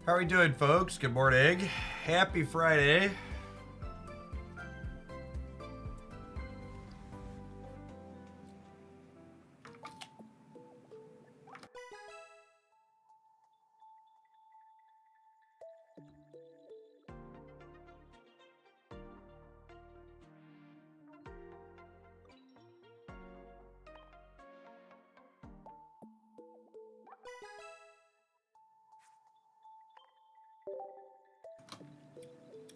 How are we doing, folks? Good morning. Happy Friday.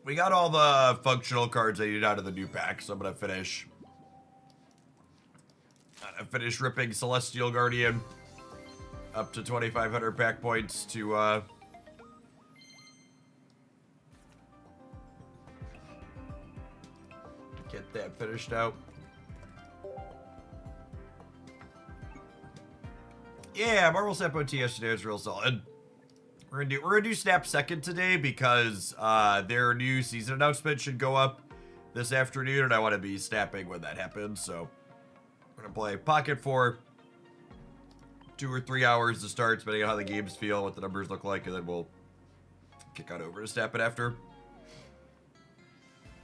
We got all the functional cards I needed out of the new pack, so I'm gonna finish. Ripping Celestial Guardian up to 2,500 pack points to get that finished out. Yeah, Marvel Snap OT yesterday was real solid. We're gonna do Snap second today because their new season announcement should go up this afternoon, and I want to be snapping when that happens. So we're gonna play Pocket for 2 or 3 hours to start, depending on how the games feel, what the numbers look like, and then we'll kick on over to Snap it after.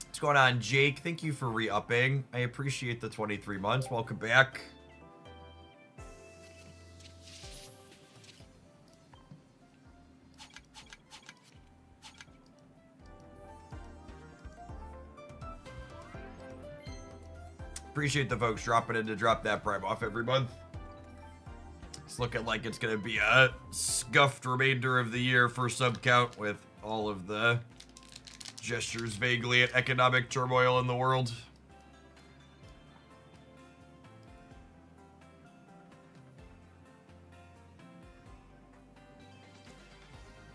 What's going on, Jake? Thank you for re-upping. I appreciate the 23 months. Welcome back. Appreciate the folks dropping in to drop that Prime off every month. It's looking like it's going to be a scuffed remainder of the year for sub count with all of the gestures vaguely at economic turmoil in the world.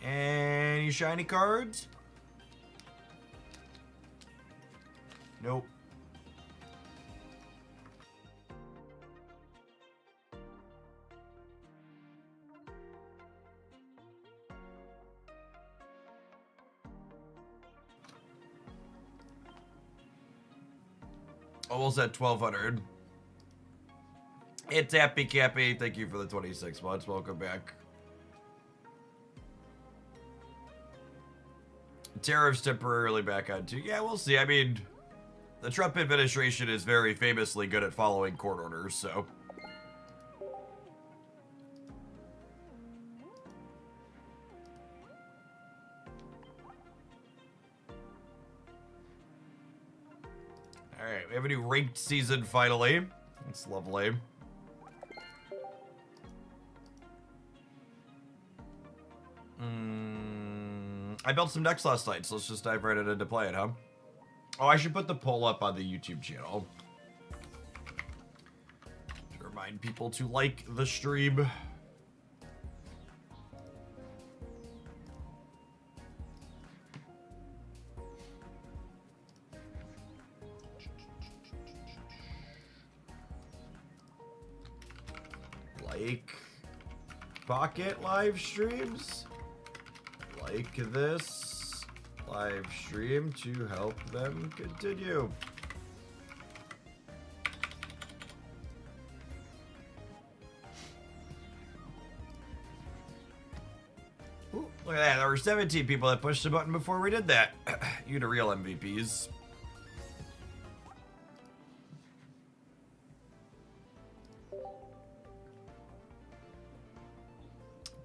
Any shiny cards? Nope. Almost at 1,200. It's Happy Cappy. Thank you for the 26 months. Welcome back. Tariffs temporarily back on too. Yeah, we'll see. I mean, the Trump administration is very famously good at following court orders, so. Alright, we have a new ranked season finally. That's lovely. I built some decks last night, so let's just dive right into play it, huh? Oh, I should put the poll up on the YouTube channel to remind people to like the stream. Like Pocket live streams, like this live stream to help them continue. Ooh, look at that, there were 17 people that pushed the button before we did that. You the real MVPs.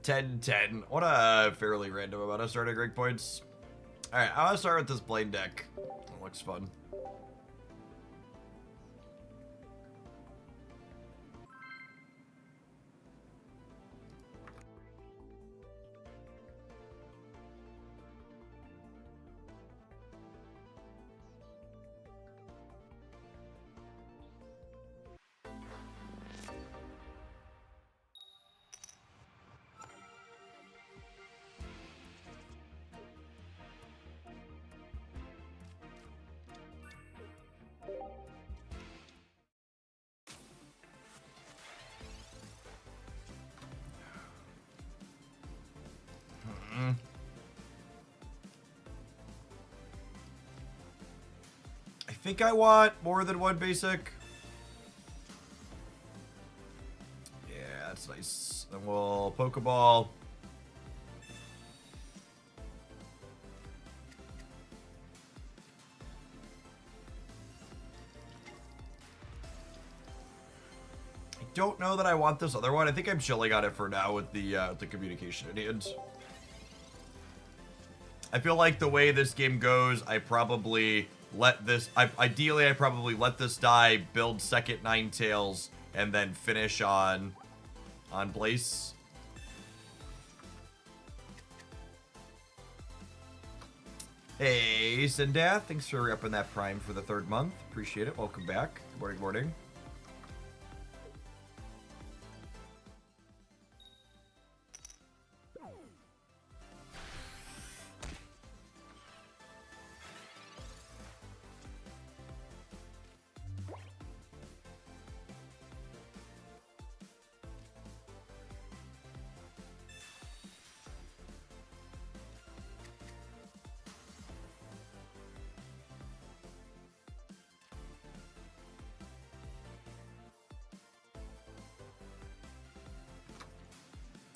$10-10. What a fairly random amount of starting rank points. Alright, I want to start with this Blaine deck. It looks fun. I think I want more than one basic. Yeah, that's nice. Then we'll Pokeball. don't know that I want this other one. I think I'm chilling on it for now with the communication in hand. I feel like the way this game goes, I probably let this... ideally, I probably let this die, build second Ninetales, and then finish on Blaze. Hey, Sindath, thanks for upping that Prime for the 3rd month. Appreciate it. Welcome back. Good morning, morning.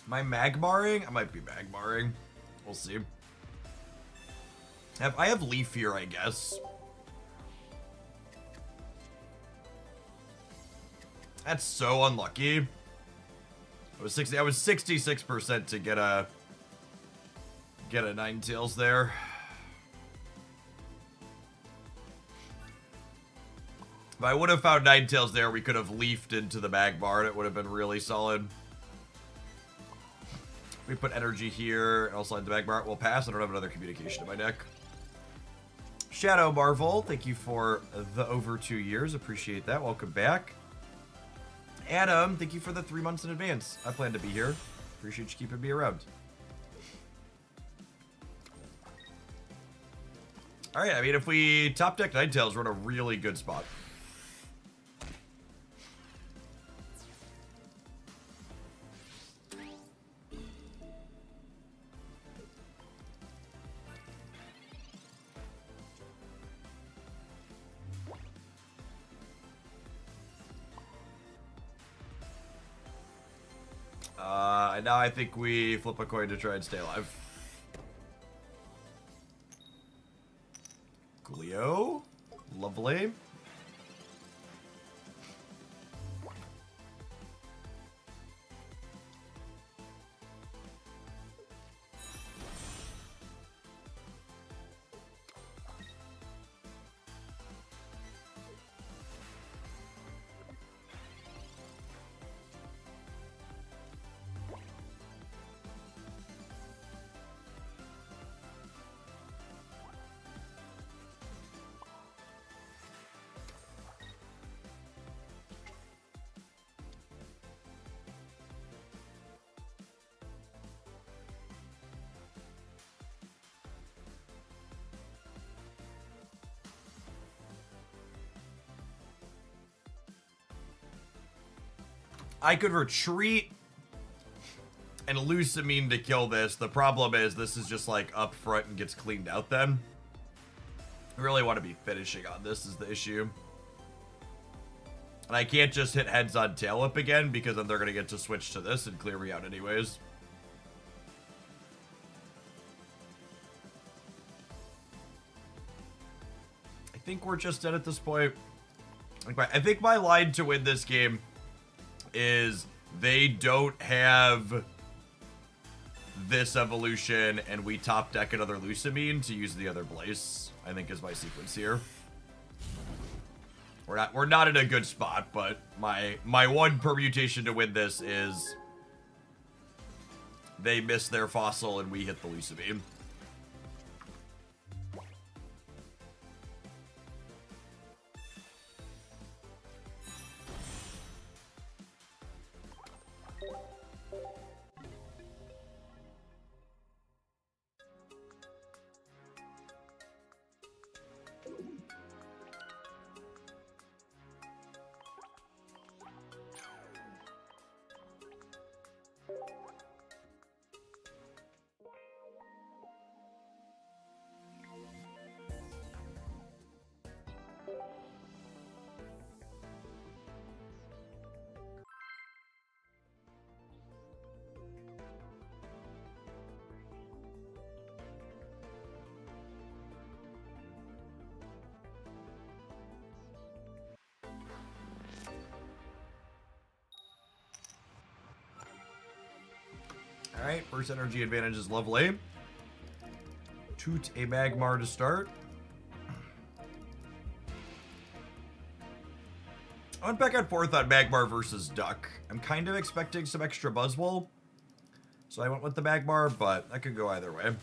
Am I Magmaring? I might be Magmaring. We'll see. I have Leaf here, I guess. That's so unlucky. I was 66% to get a Ninetales there. If I would have found Ninetales there, we could have leafed into the Magmar and it would have been really solid. We put energy here, and I'll slide the Magmar. We'll pass. I don't have another communication in my deck. Shadow Marvel, thank you for the over 2 years. Appreciate that. Welcome back. Adam, thank you for the 3 months in advance. I plan to be here. Appreciate you keeping me around. Alright, I mean, if we top deck Ninetales, we're in a really good spot. And now I think we flip a coin to try and stay alive. Coolio. Lovely. I could retreat and Lucamine to kill this. The problem is this is just like up front and gets cleaned out then. I really want to be finishing on this is the issue. And I can't just hit heads on tail up again because then they're going to get to switch to this and clear me out anyways. I think we're just dead at this point. I think my line to win this game is they don't have this evolution and we top deck another Lucamine to use the other Blaze, I think is my sequence here. We're not in a good spot, but my one permutation to win this is they miss their fossil and we hit the Lucamine. Alright, first energy advantage is lovely. Toot a Magmar to start. I went back and forth on Magmar versus Duck. I'm kind of expecting some extra Buzzwole, so I went with the Magmar, but that could go either way.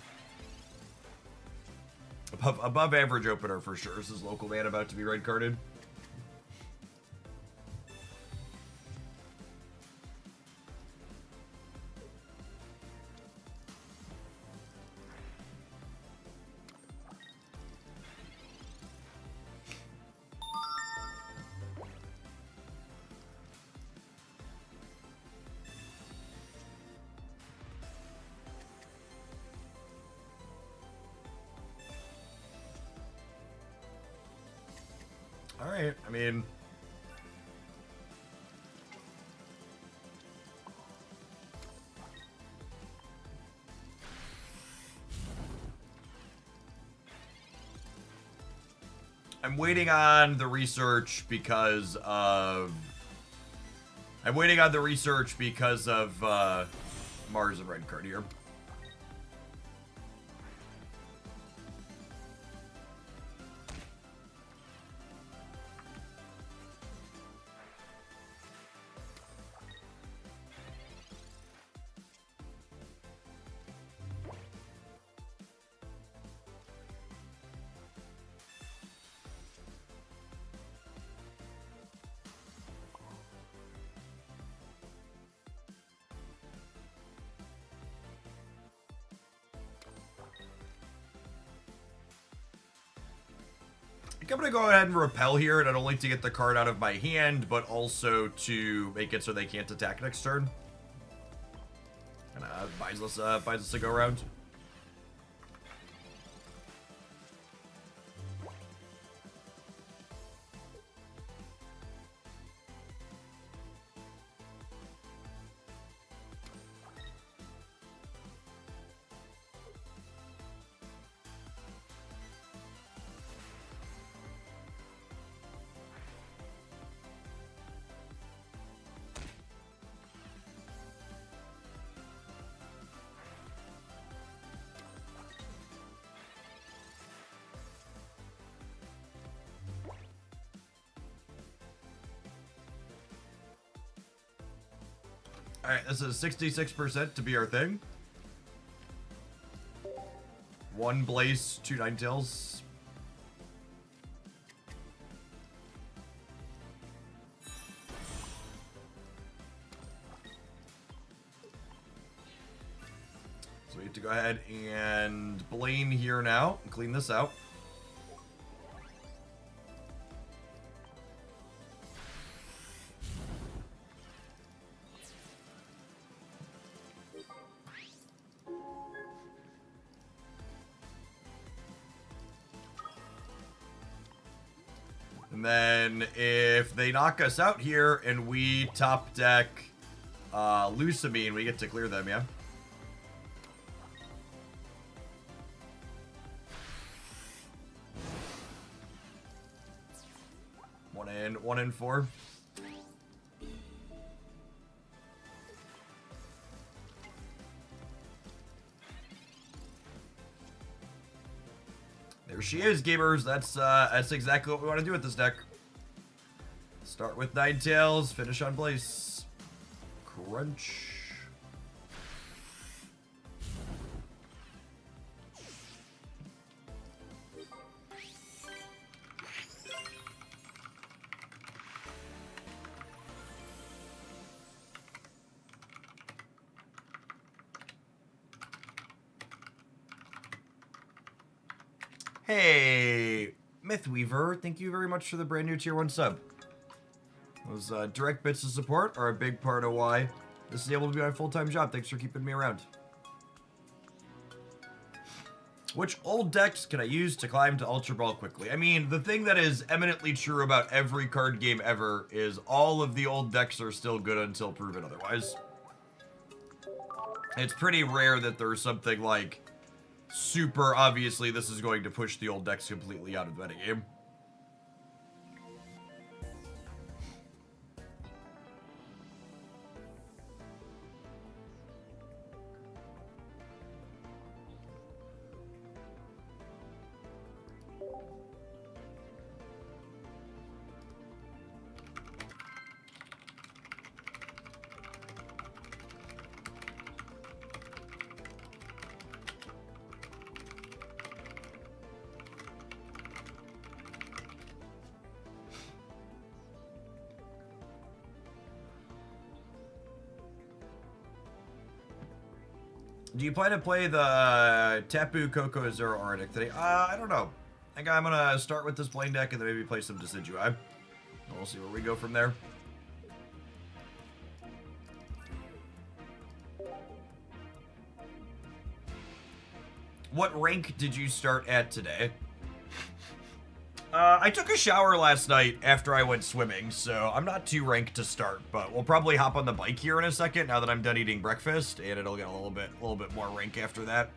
Above average opener for sure. This is local man about to be red carded. Alright, I mean... I'm waiting on the research because of... Mars and red card here. I'm going to go ahead and repel here, not only to get the card out of my hand, but also to make it so they can't attack next turn. And buys us a go around. Alright, this is 66% to be our thing. 1 Blaze, 2 Ninetales. So we have to go ahead and Blaine here now and clean this out. And then if they knock us out here and we top deck Lusamine, we get to clear them, yeah? One in 4. There she is, gamers. That's exactly what we want to do with this deck. Start with Ninetales, finish on Blaze. Crunch. Hey, Mythweaver, thank you very much for the brand new tier 1 sub. Those direct bits of support are a big part of why this is able to be my full-time job. Thanks for keeping me around. Which old decks can I use to climb to Ultra Ball quickly? I mean, the thing that is eminently true about every card game ever is all of the old decks are still good until proven otherwise. It's pretty rare that there's something like super obviously this is going to push the old decks completely out of the metagame. Do you plan to play the Tapu Koko Zero Arctic today? I don't know. I think I'm gonna start with this Blaine deck and then maybe play some Decidui. And we'll see where we go from there. What rank did you start at today? I took a shower last night after I went swimming, so I'm not too ranked to start, but we'll probably hop on the bike here in a second now that I'm done eating breakfast, and it'll get a little bit more rank after that.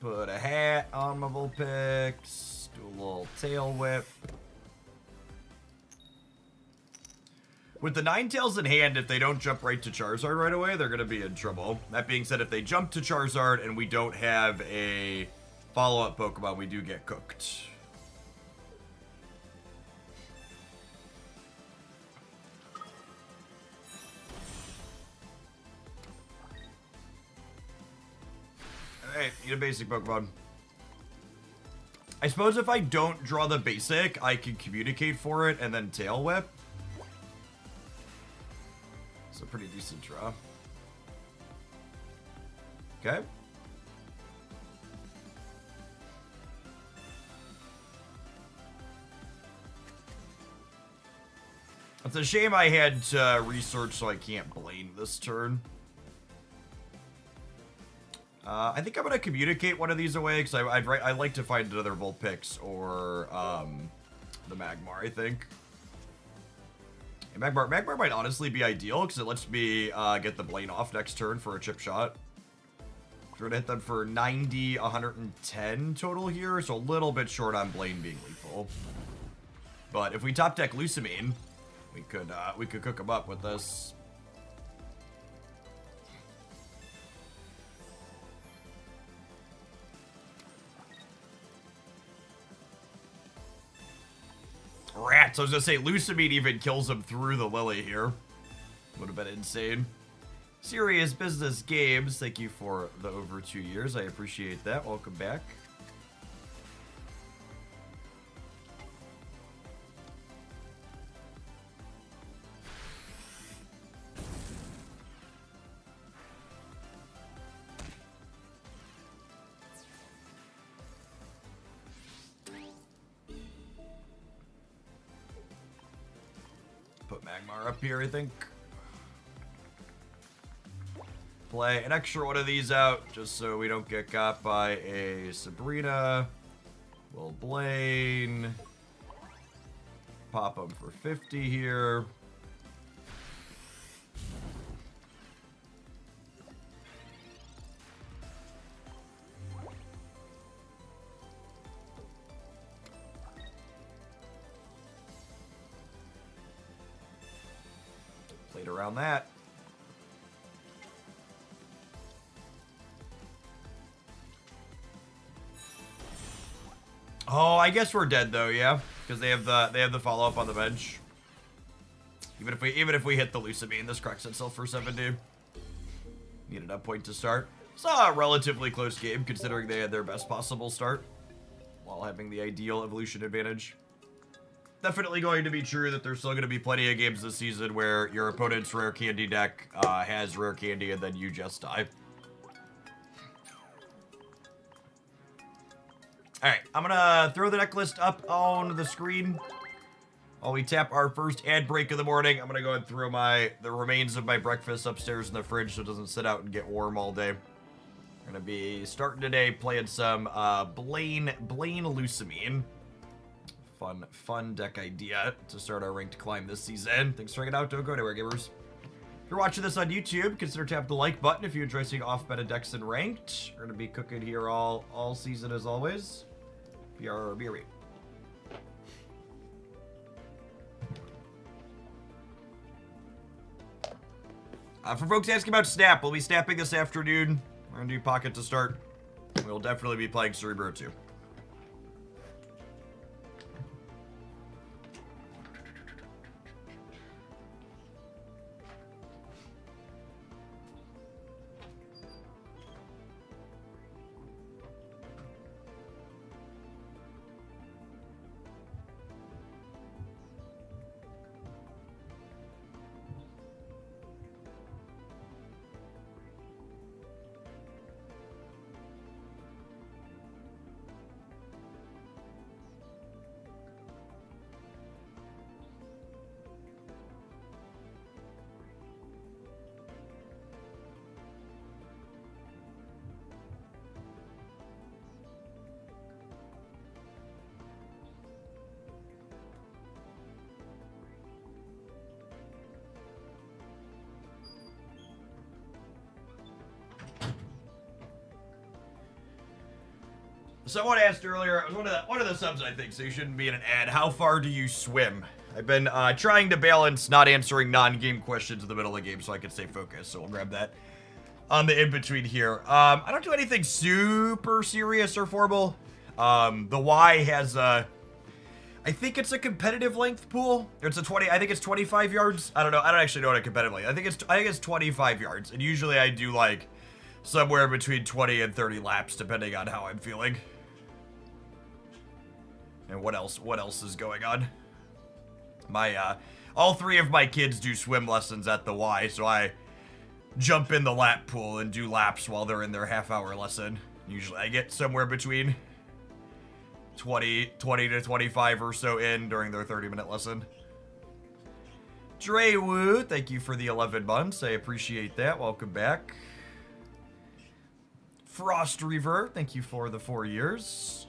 Put a hat on my Vulpix. Do a little tail whip. With the Ninetales in hand, if they don't jump right to Charizard right away, they're going to be in trouble. That being said, if they jump to Charizard and we don't have a follow-up Pokemon, we do get cooked. Alright, need a basic Pokemon. I suppose if I don't draw the basic, I can communicate for it and then Tail Whip. It's a pretty decent draw. Okay. It's a shame I had to research, so I can't Blaine this turn. I think I'm going to communicate one of these away, because I'd like to find another Vulpix or the Magmar, I think. And Magmar might honestly be ideal, because it lets me get the Blaine off next turn for a chip shot. We're going to hit them for 90, 110 total here, so a little bit short on Blaine being lethal. But if we top deck Lucamine, we could cook them up with this. Rats! I was gonna say, Lucamine even kills him through the Lily here. Would have been insane. Serious Business Games, thank you for the over 2 years. I appreciate that. Welcome back. Put Magmar up here, I think. Play an extra one of these out, just so we don't get got by a Sabrina. We'll Blaine. Pop them for 50 here. Played around that. Oh, I guess we're dead though, yeah, because they have the follow up on the bench. Even if we hit the Lucamine, this corrects itself for 70. Needed a point to start. It's a relatively close game considering they had their best possible start while having the ideal evolution advantage. Definitely going to be true that there's still going to be plenty of games this season where your opponent's rare candy deck has rare candy and then you just die. Alright, I'm gonna throw the deck list up on the screen. While we tap our first ad break of the morning, I'm gonna go and throw the remains of my breakfast upstairs in the fridge so it doesn't sit out and get warm all day. We're gonna be starting today playing some Blaine Lucamine. Fun deck idea to start our ranked climb this season. Thanks for hanging out. Don't go anywhere, gamers. If you're watching this on YouTube, consider tapping the like button if you enjoy seeing off-meta decks and ranked. We're gonna be cooking here all season as always. BRB. For folks asking about Snap, we'll be snapping this afternoon. We're gonna do Pocket to start. We'll definitely be playing Cerebro too. Someone asked earlier, it was one of the subs, I think, so you shouldn't be in an ad. How far do you swim? I've been trying to balance not answering non-game questions in the middle of the game so I can stay focused, so we'll grab that on the in-between here. I don't do anything super serious or formal. The Y has I think it's a competitive length pool. It's a 20, I think it's 25 yards. I don't know. I don't actually know what a competitive length. I think it's 25 yards. And usually I do like somewhere between 20 and 30 laps depending on how I'm feeling. And what else is going on? My all three of my kids do swim lessons at the Y, so I jump in the lap pool and do laps while they're in their half-hour lesson. Usually I get somewhere between 20 to 25 or so in during their 30-minute lesson. Dre Woo, thank you for the 11 months. I appreciate that. Welcome back. Frost Reaver, thank you for the 4 years.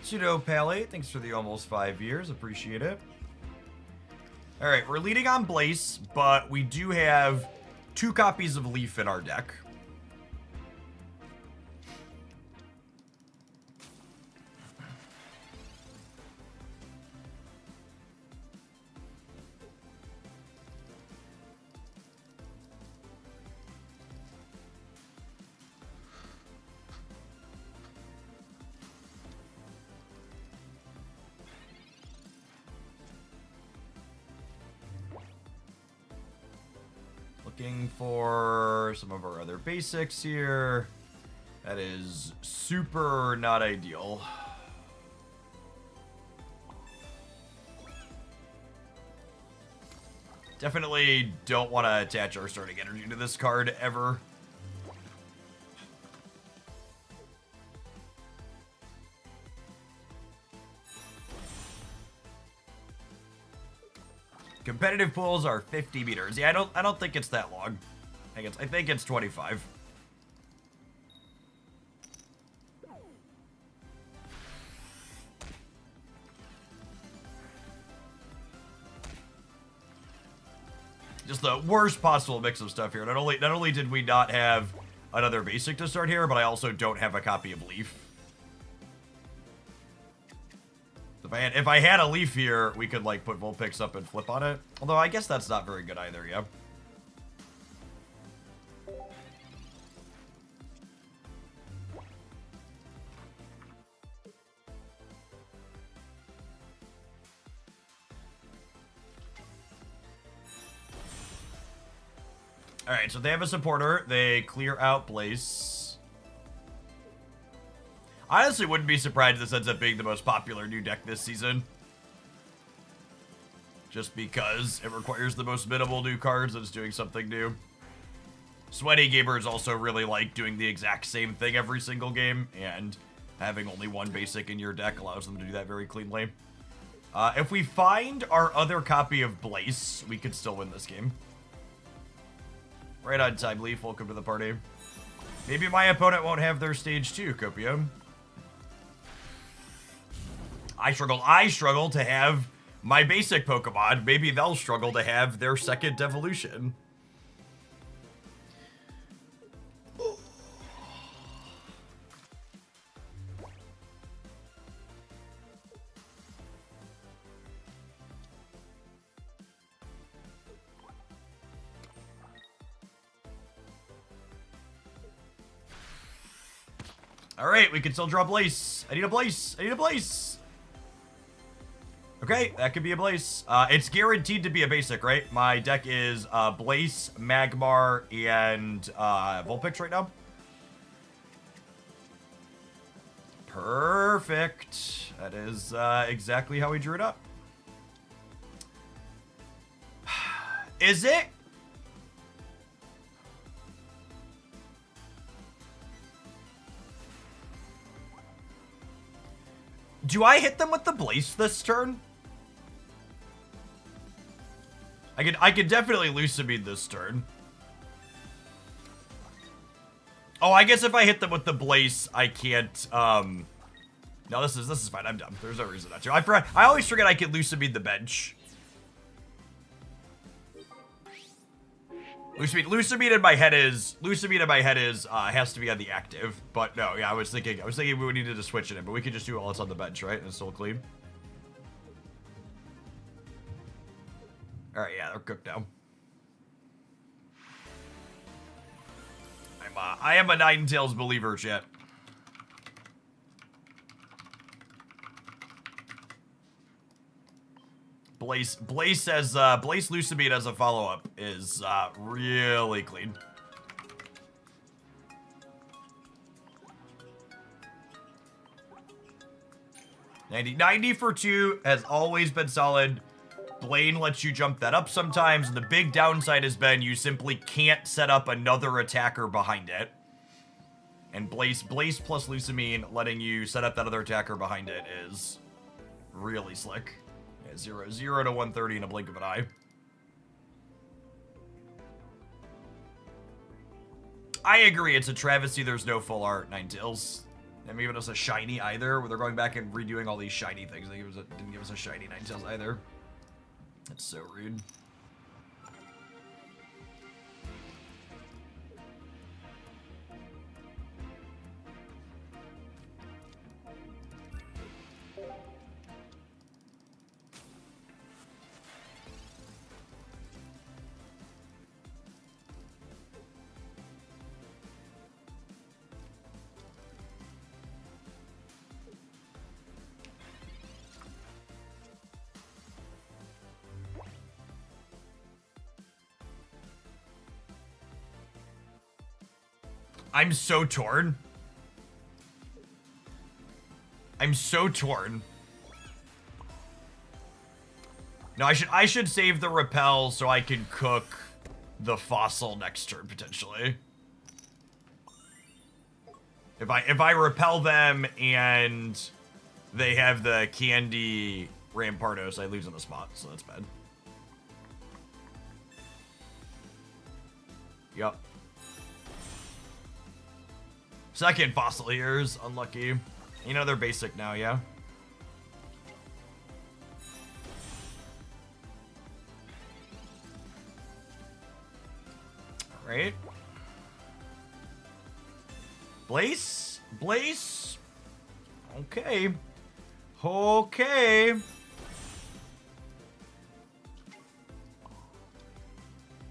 Pseudo Pally, thanks for the almost 5 years. Appreciate it. All right, we're leading on Blaze, but we do have 2 copies of Leaf in our deck. Looking for some of our other basics here. That is super not ideal. Definitely don't want to attach our starting energy to this card ever. Competitive pools are 50 meters. Yeah, I don't think it's that long. I think it's 25. Just the worst possible mix of stuff here. Not only did we not have another basic to start here, but I also don't have a copy of Leaf. If I had a Leaf here, we could like put Vulpix up and flip on it. Although I guess that's not very good either, yeah. Alright, so they have a supporter. They clear out Blaze. I honestly wouldn't be surprised if this ends up being the most popular new deck this season. Just because it requires the most minimal new cards and it's doing something new. Sweaty gamers also really like doing the exact same thing every single game, and having only one basic in your deck allows them to do that very cleanly. If we find our other copy of Blaze, we could still win this game. Right on time, Leaf. Welcome to the party. Maybe my opponent won't have their stage 2, Copium. I struggle to have my basic Pokemon. Maybe they'll struggle to have their second evolution. All right, we can still draw Blaze. I need a Blaze. I need a Blaze. Okay, that could be a Blaze. It's guaranteed to be a basic, right? My deck is Blaze, Magmar, and Vulpix right now. Perfect. That is exactly how we drew it up. Is it? Do I hit them with the Blaze this turn? I can definitely Lucamine this turn. Oh, I guess if I hit them with the Blaze, I can't, no, this is fine. I'm dumb. There's no reason not to. I always forget I can Lucamine the bench. Lucamine in my head is has to be on the active. But no, yeah, I was thinking we needed to switch it in, but we could just do all this on the bench, right? And it's still clean. All right, yeah, they're cooked now. I am a Ninetales believer, chat. Blaze says Blaze Lucamine as a follow-up is really clean. 90 for 2 has always been solid. Blaine lets you jump that up sometimes, and the big downside has been you simply can't set up another attacker behind it. And Blaze plus Lucamine letting you set up that other attacker behind it is really slick. Yeah, 0 to 130 in a blink of an eye. I agree, it's a travesty there's no full art Ninetales. They haven't given us a shiny either, where they're going back and redoing all these shiny things. They didn't give us a shiny Ninetales either. That's so rude. I'm so torn. I'm so torn. No, I should save the repel so I can cook the fossil next turn potentially. If I repel them and they have the candy Rampardos, I lose on the spot, so that's bad. Yup. Second fossil ears, unlucky. You know they're basic now, yeah? Alright. Blaze? Blaze? Okay. Okay.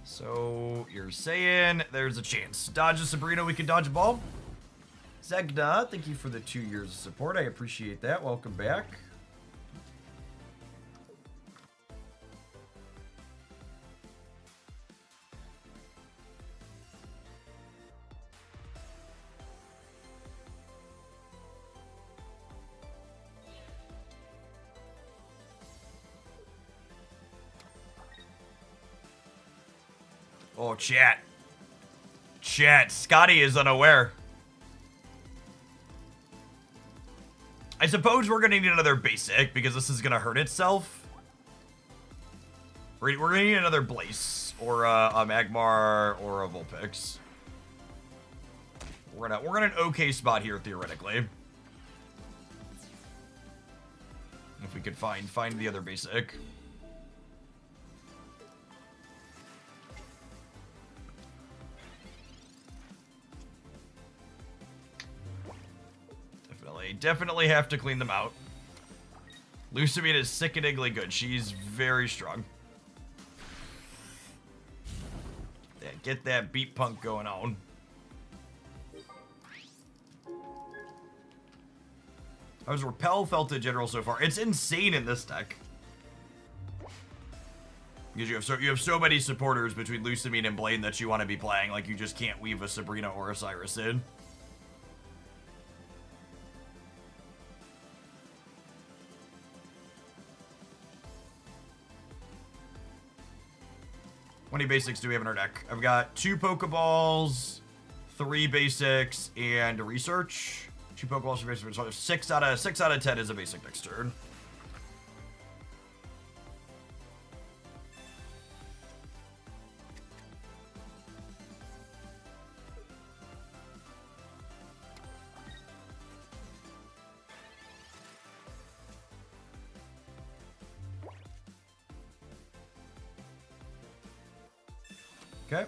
So, you're saying there's a chance. Dodge a Sabrina, we can dodge a ball? Zegda, thank you for the 2 years of support. I appreciate that. Welcome back. Oh, chat. Chat, Scotty is unaware. I suppose we're gonna need another basic, because this is gonna hurt itself. We're gonna need another Blaze, or a Magmar, or a Vulpix. We're in an okay spot here, theoretically. If we could find the other basic. Definitely have to clean them out. Lucamine is sickeningly good. She's very strong. Yeah, get that beat punk going on. How's Repel felt in general so far? It's insane in this deck. Because you have so many supporters between Lucamine and Blaine that you want to be playing. Like, you just can't weave a Sabrina or a Cyrus in. How many basics do we have in our deck? I've got 2 Pokeballs, 3 basics, and a research. 2 Pokeballs, 3 basics. So 6 out of 10 is a basic next turn. Okay.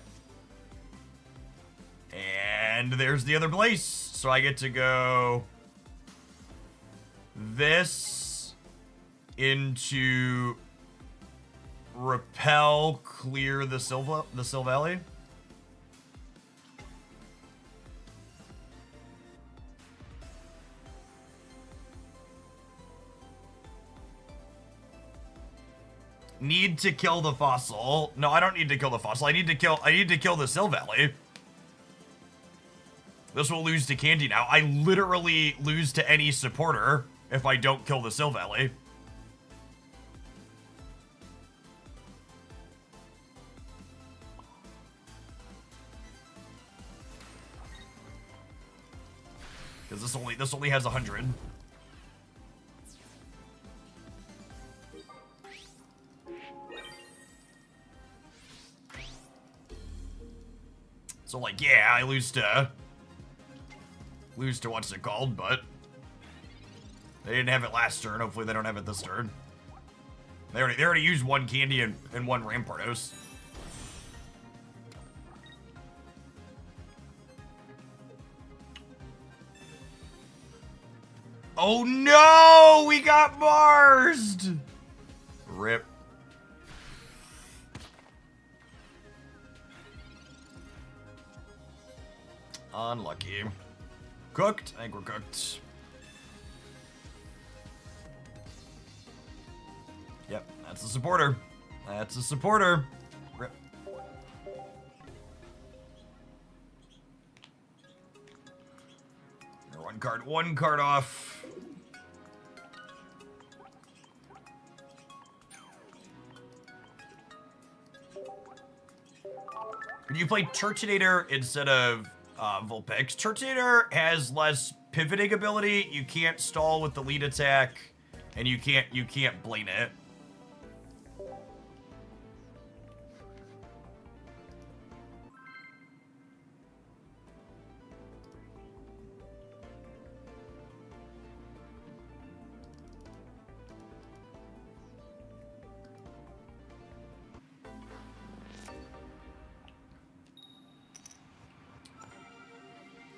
And there's the other place. So I get to go this into repel, clear the Sylvally. Need to kill the fossil. No, I don't need to kill the fossil. I need to kill the Sylvally. This will lose to Candy now. I literally lose to any supporter if I don't kill the Sylvally. Because this only has 100. So like, yeah, I lose to what's it called, but they didn't have it last turn. Hopefully they don't have it this turn. They already used one Candy and one Rampardos. Oh no! We got Marsed! Rip. Unlucky. Cooked? I think we're cooked. Yep, that's a supporter. That's a supporter. Rip. One card off. Can you play Turtonator instead of Vulpix? Turtonator has less pivoting ability. You can't stall with the lead attack, and you can't Blaine it.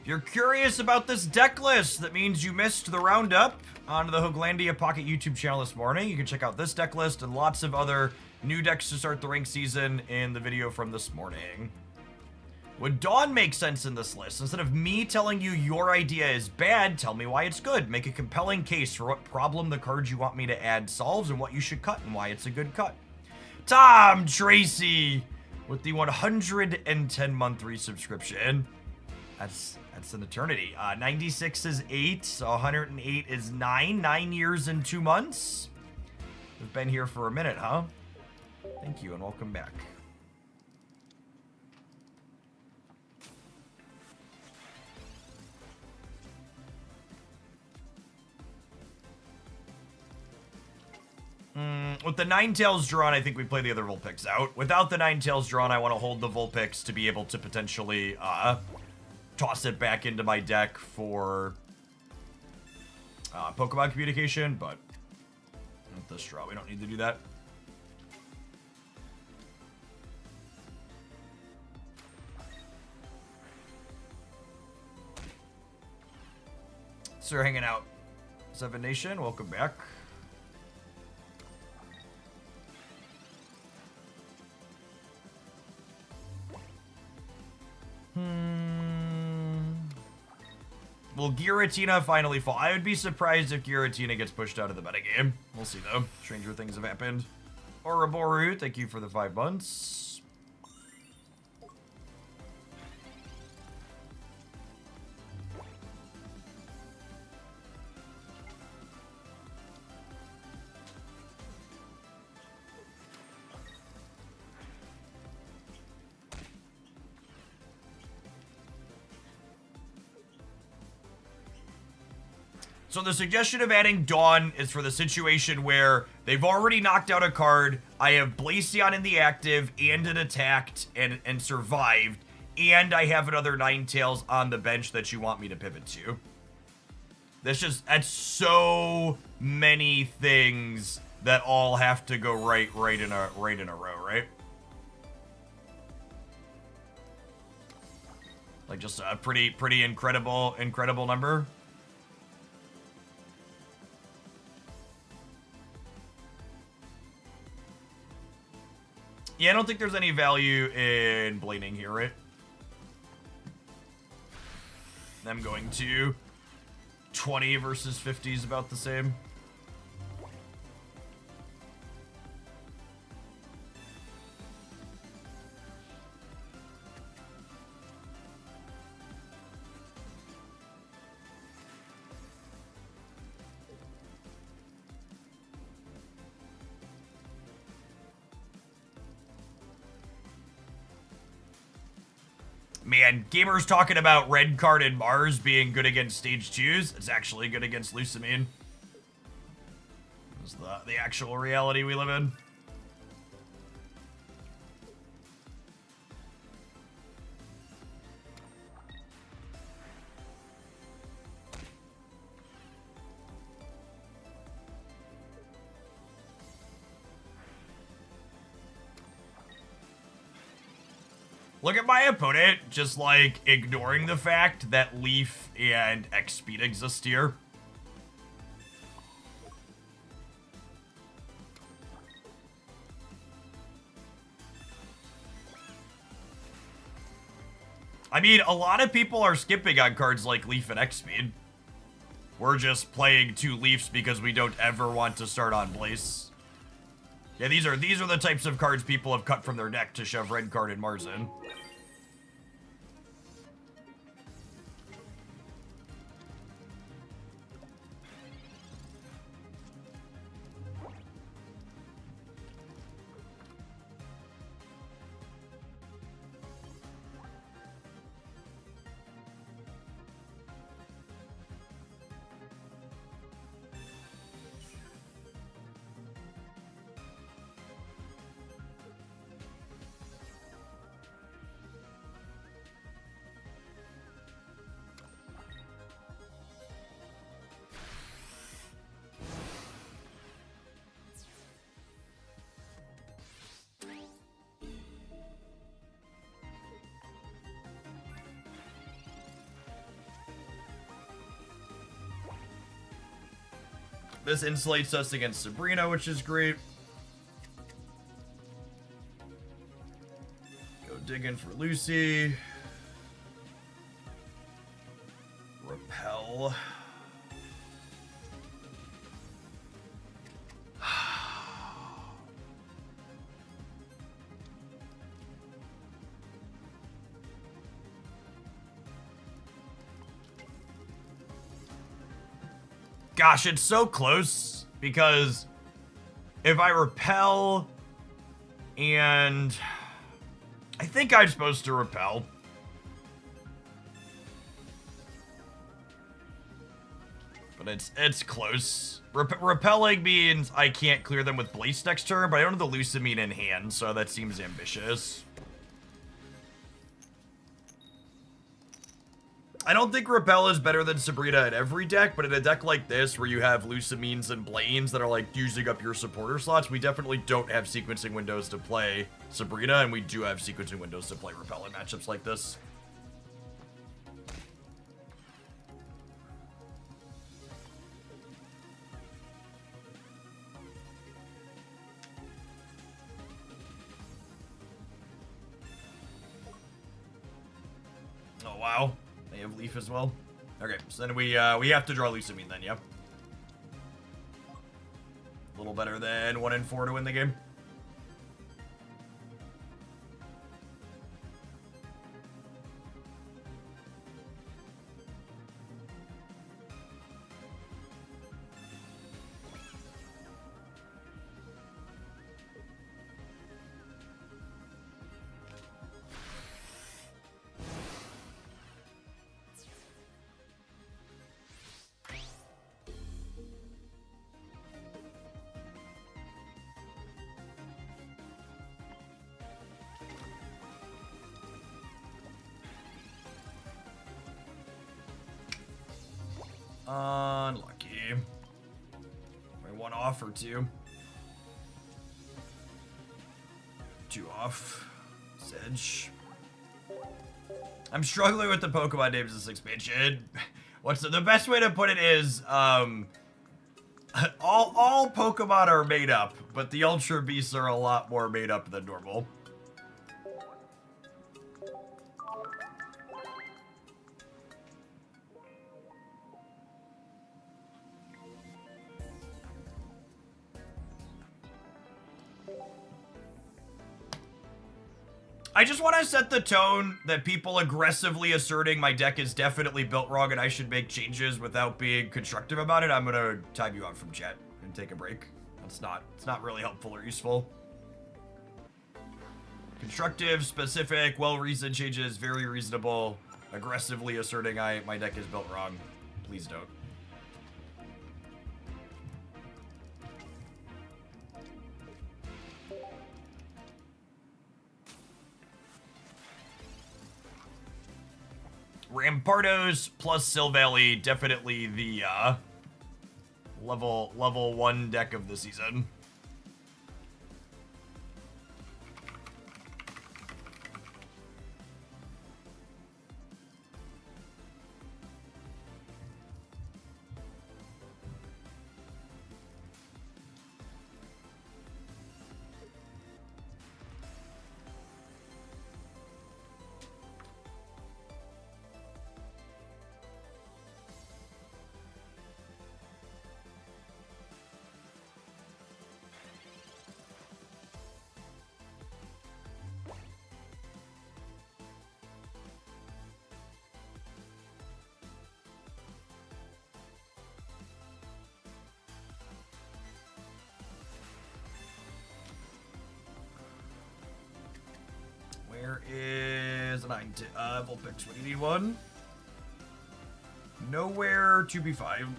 If you're curious about this deck list, that means you missed the roundup on the Hooglandia Pocket YouTube channel this morning. You can check out this deck list and lots of other new decks to start the rank season in the video from this morning. Would Dawn make sense in this list? Instead of me telling you your idea is bad, tell me why it's good. Make a compelling case for what problem the card you want me to add solves and what you should cut and why it's a good cut. Tom Tracy with the 110-month resubscription. That's an eternity. 96 is 8, so 108 is 9. 9 years and 2 months. We've been here for a minute, huh? Thank you and welcome back. With the Ninetales drawn, I think we play the other Vulpix out. Without the Ninetales drawn, I want to hold the Vulpix to be able to potentially toss it back into my deck for Pokemon communication, but with this draw, we don't need to do that. So we're hanging out. Seven Nation, welcome back. Will Giratina finally fall? I would be surprised if Giratina gets pushed out of the metagame. We'll see, though. Stranger things have happened. Ouroboros, thank you for the 5 months. So the suggestion of adding Dawn is for the situation where they've already knocked out a card, I have Blaceon in the active, and it attacked and survived, and I have another Ninetales on the bench that you want me to pivot to. That's so many things that all have to go right in a row, right? Like, just a pretty incredible number. Yeah, I don't think there's any value in Blaining here, right? Them going to 20 versus 50 is about the same. Man, gamers talking about red card and Mars being good against stage 2s. It's actually good against Lucamine. This is the actual reality we live in. Look at my opponent, just like ignoring the fact that Leaf and X Speed exist here. I mean, a lot of people are skipping on cards like Leaf and X Speed. We're just playing 2 Leafs because we don't ever want to start on Blaze. Yeah, these are the types of cards people have cut from their deck to shove red card and Mars in. This insulates us against Sabrina, which is great. Go dig in for Lucy. Repel. Gosh, it's so close, because if I repel, and I think I'm supposed to repel. But it's close. Repelling means I can't clear them with Blaze next turn, but I don't have the Lucamine in hand, so that seems ambitious. I don't think Repel is better than Sabrina in every deck, but in a deck like this, where you have Lucamines and Blaines that are, like, using up your supporter slots, we definitely don't have sequencing windows to play Sabrina, and we do have sequencing windows to play Repel in matchups like this. Oh, wow. They have Leaf as well. Okay, so then we have to draw Lucamine then, yeah. A little better than 1 and 4 to win the game. Unlucky. Maybe 1 off or 2. 2 off. Sedge. I'm struggling with the Pokemon names this expansion. What's the best way to put it is, all Pokemon are made up, but the Ultra Beasts are a lot more made up than normal. I just want to set the tone that people aggressively asserting my deck is definitely built wrong and I should make changes without being constructive about it. I'm gonna time you out from chat and take a break. It's not really helpful or useful. Constructive, specific, well-reasoned changes, very reasonable. Aggressively asserting my deck is built wrong. Please don't. Rampardos plus Silvally, definitely the level 1 deck of the season. Where is a 9 Vulpix? What do you need one? Nowhere to be found,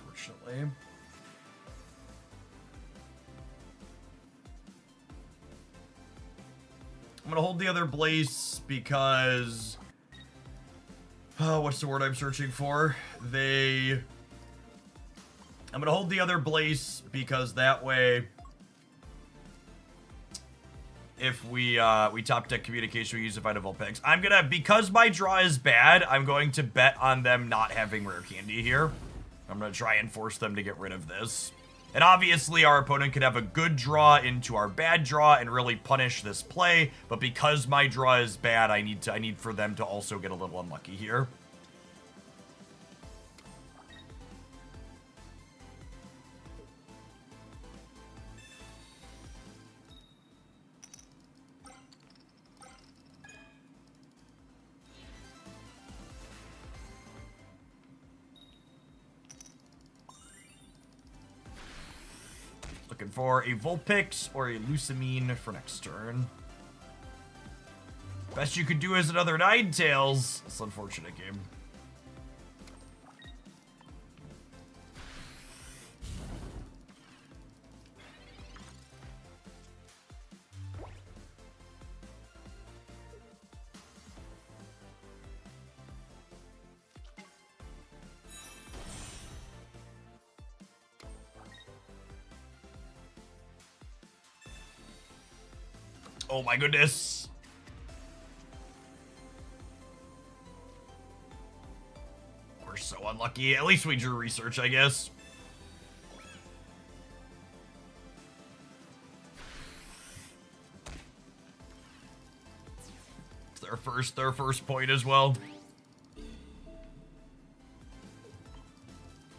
unfortunately. I'm gonna hold the other Blaze because... what's the word I'm searching for? I'm gonna hold the other Blaze because that way... if we top deck communication, we use to find a Vulpix. I'm gonna, because my draw is bad, I'm going to bet on them not having rare candy here. I'm gonna try and force them to get rid of this. And obviously our opponent could have a good draw into our bad draw and really punish this play, but because my draw is bad, I need for them to also get a little unlucky here. Looking for a Vulpix or a Lucamine for next turn. Best you could do is another Ninetales. It's an unfortunate game. Oh my goodness. We're so unlucky. At least we drew research, I guess. It's their first point as well.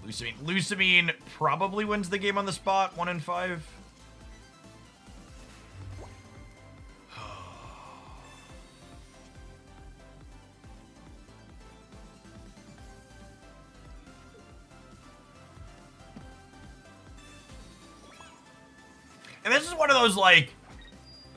Lucamine probably wins the game on the spot, 1 in 5. And this is one of those, like,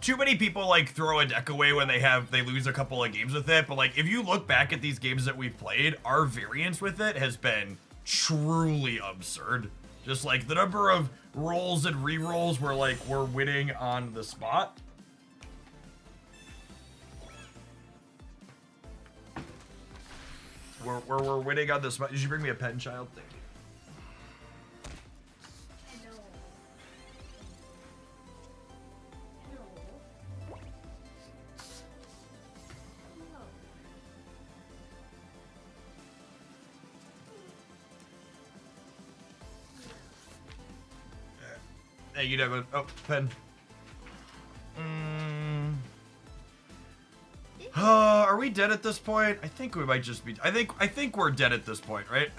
too many people, like, throw a deck away when they lose a couple of games with it. But, like, if you look back at these games that we've played, our variance with it has been truly absurd. Just, like, the number of rolls and re-rolls where, like, we're winning on the spot. Where we're winning on the spot. Did you bring me a pen, child? Thank you. Hey, you know, oh, pen. Are we dead at this point? I think we might just be. I think we're dead at this point, right?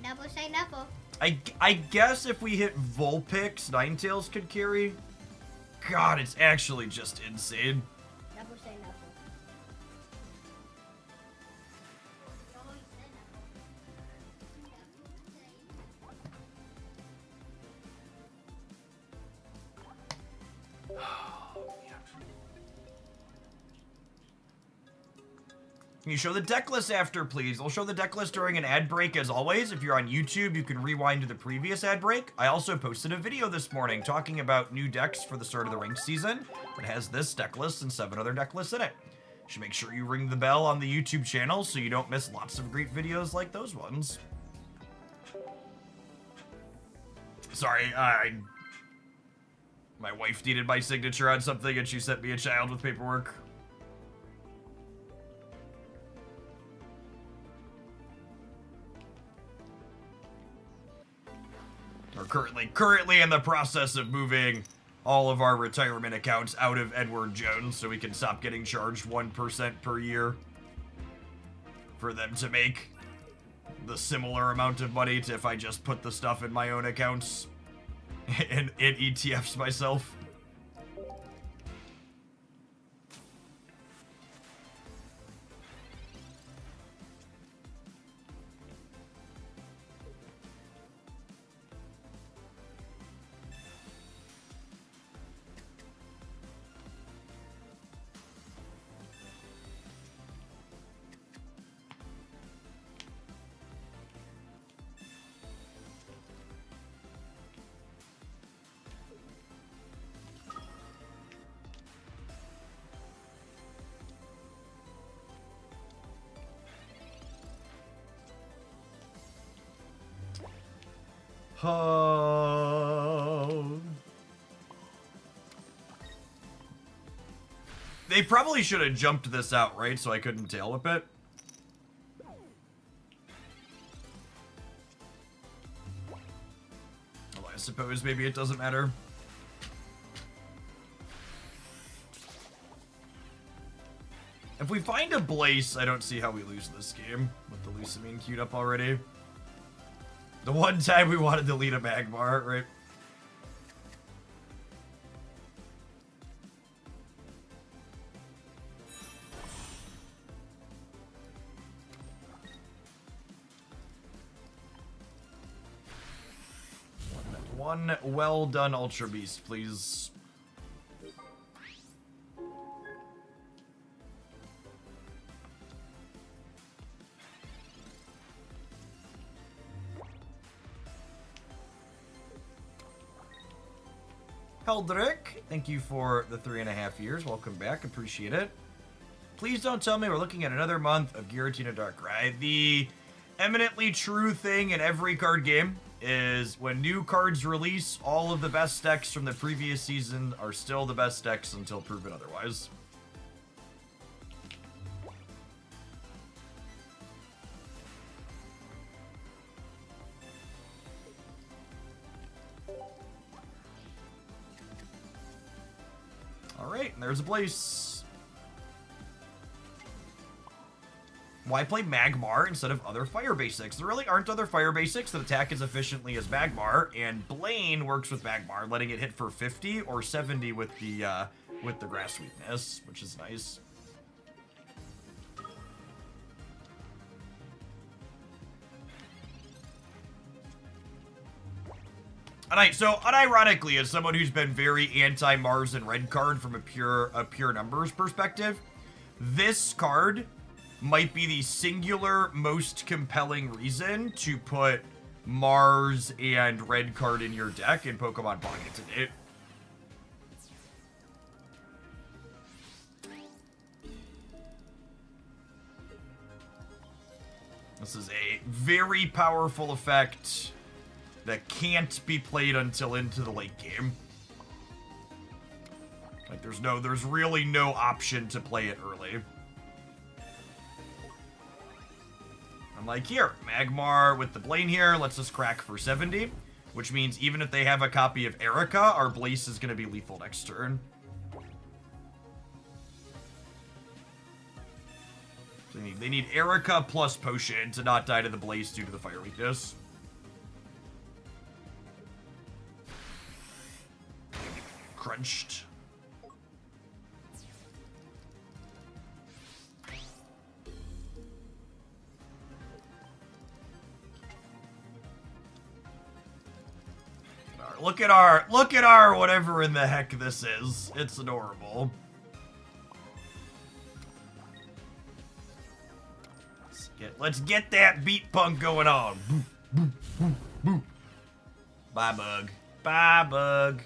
Double say double. I guess if we hit Vulpix, Ninetales could carry. God, it's actually just insane. Double say double. Can you show the deck list after, please? I'll show the deck list during an ad break, as always. If you're on YouTube, you can rewind to the previous ad break. I also posted a video this morning talking about new decks for the start of the ranked season. It has this deck list and 7 other deck lists in it. You should make sure you ring the bell on the YouTube channel so you don't miss lots of great videos like those ones. Sorry, my wife needed my signature on something and she sent me a child with paperwork. We're currently in the process of moving all of our retirement accounts out of Edward Jones so we can stop getting charged 1% per year for them to make the similar amount of money to if I just put the stuff in my own accounts and it ETFs myself. They probably should have jumped this out, right? So I couldn't tail whip it. Well, I suppose maybe it doesn't matter. If we find a Blaze, I don't see how we lose this game with the Lusamine queued up already. The one time we wanted to lead a Magmar, right? One well done Ultra Beast, please. Heldrick, thank you for the 3.5 years. Welcome back. Appreciate it. Please don't tell me we're looking at another month of Giratina Darkrai. The eminently true thing in every card game is when new cards release, all of the best decks from the previous season are still the best decks until proven otherwise. Alright, and there's a place. Why play Magmar instead of other fire basics? There really aren't other fire basics that attack as efficiently as Magmar, and Blaine works with Magmar, letting it hit for 50 or 70 with the grass sweetness, which is nice. Alright, so unironically, as someone who's been very anti-Mars and red card from a pure numbers perspective, this card might be the singular most compelling reason to put Mars and red card in your deck in Pokemon Pocket today. This is a very powerful effect that can't be played until into the late game. Like, there's really no option to play it early. I'm like, here, Magmar with the Blaine here, lets us crack for 70. which means even if they have a copy of Erica, our Blaze is going to be lethal next turn. So they need Erica plus Potion to not die to the Blaze due to the fire weakness. Crunched. Look at our whatever in the heck this is. It's adorable. Let's get that beat punk going on. Bye, Bug. Bye, Bug.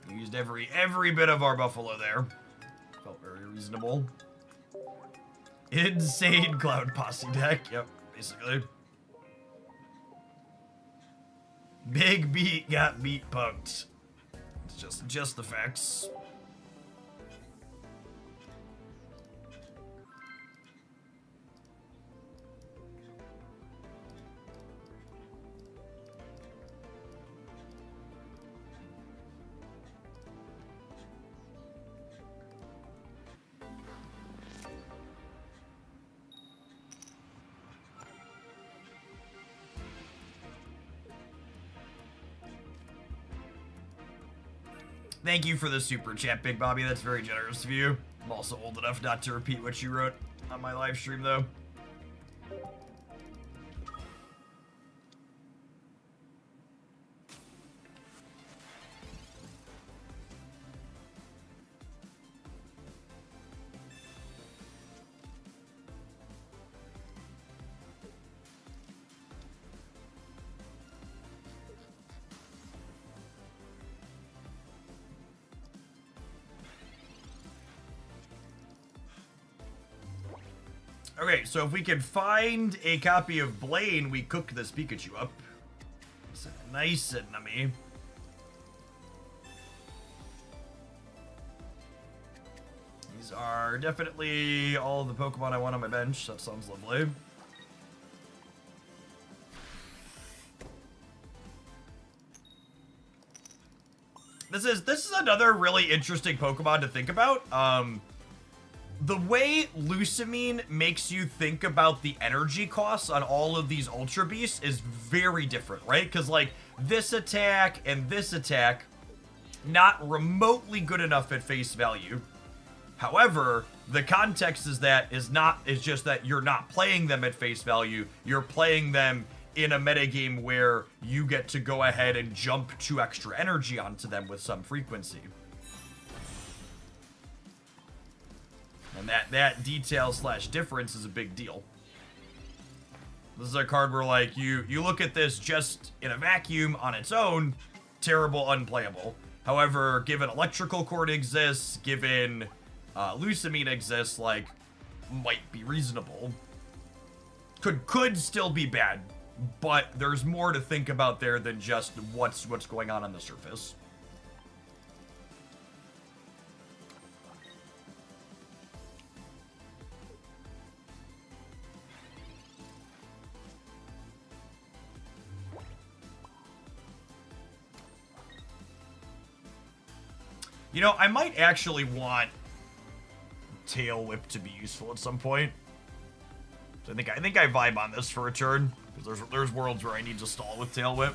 We used every bit of our buffalo there. Felt very reasonable. Insane Cloud Posse deck. Yep, basically. Big beat got beat punked. It's just the facts. Thank you for the super chat, Big Bobby. That's very generous of you. I'm also old enough not to repeat what you wrote on my live stream, though. Okay, so if we can find a copy of Blaine, we cook this Pikachu up. It's nice and nummy. These are definitely all of the Pokemon I want on my bench. That sounds lovely. This is another really interesting Pokemon to think about. The way Lusamine makes you think about the energy costs on all of these Ultra Beasts is very different, right? Because, like, this attack and this attack, not remotely good enough at face value. However, the context is just that you're not playing them at face value. You're playing them in a metagame where you get to go ahead and jump 2 extra energy onto them with some frequency. And that detail / difference is a big deal. This is a card where, like, you look at this just in a vacuum on its own, terrible, unplayable. However, given Electrical Cord exists, given Lusamine exists, like, might be reasonable. Could still be bad, but there's more to think about there than just what's going on the surface. You know, I might actually want Tail Whip to be useful at some point. So I think I vibe on this for a turn, because there's worlds where I need to stall with Tail Whip.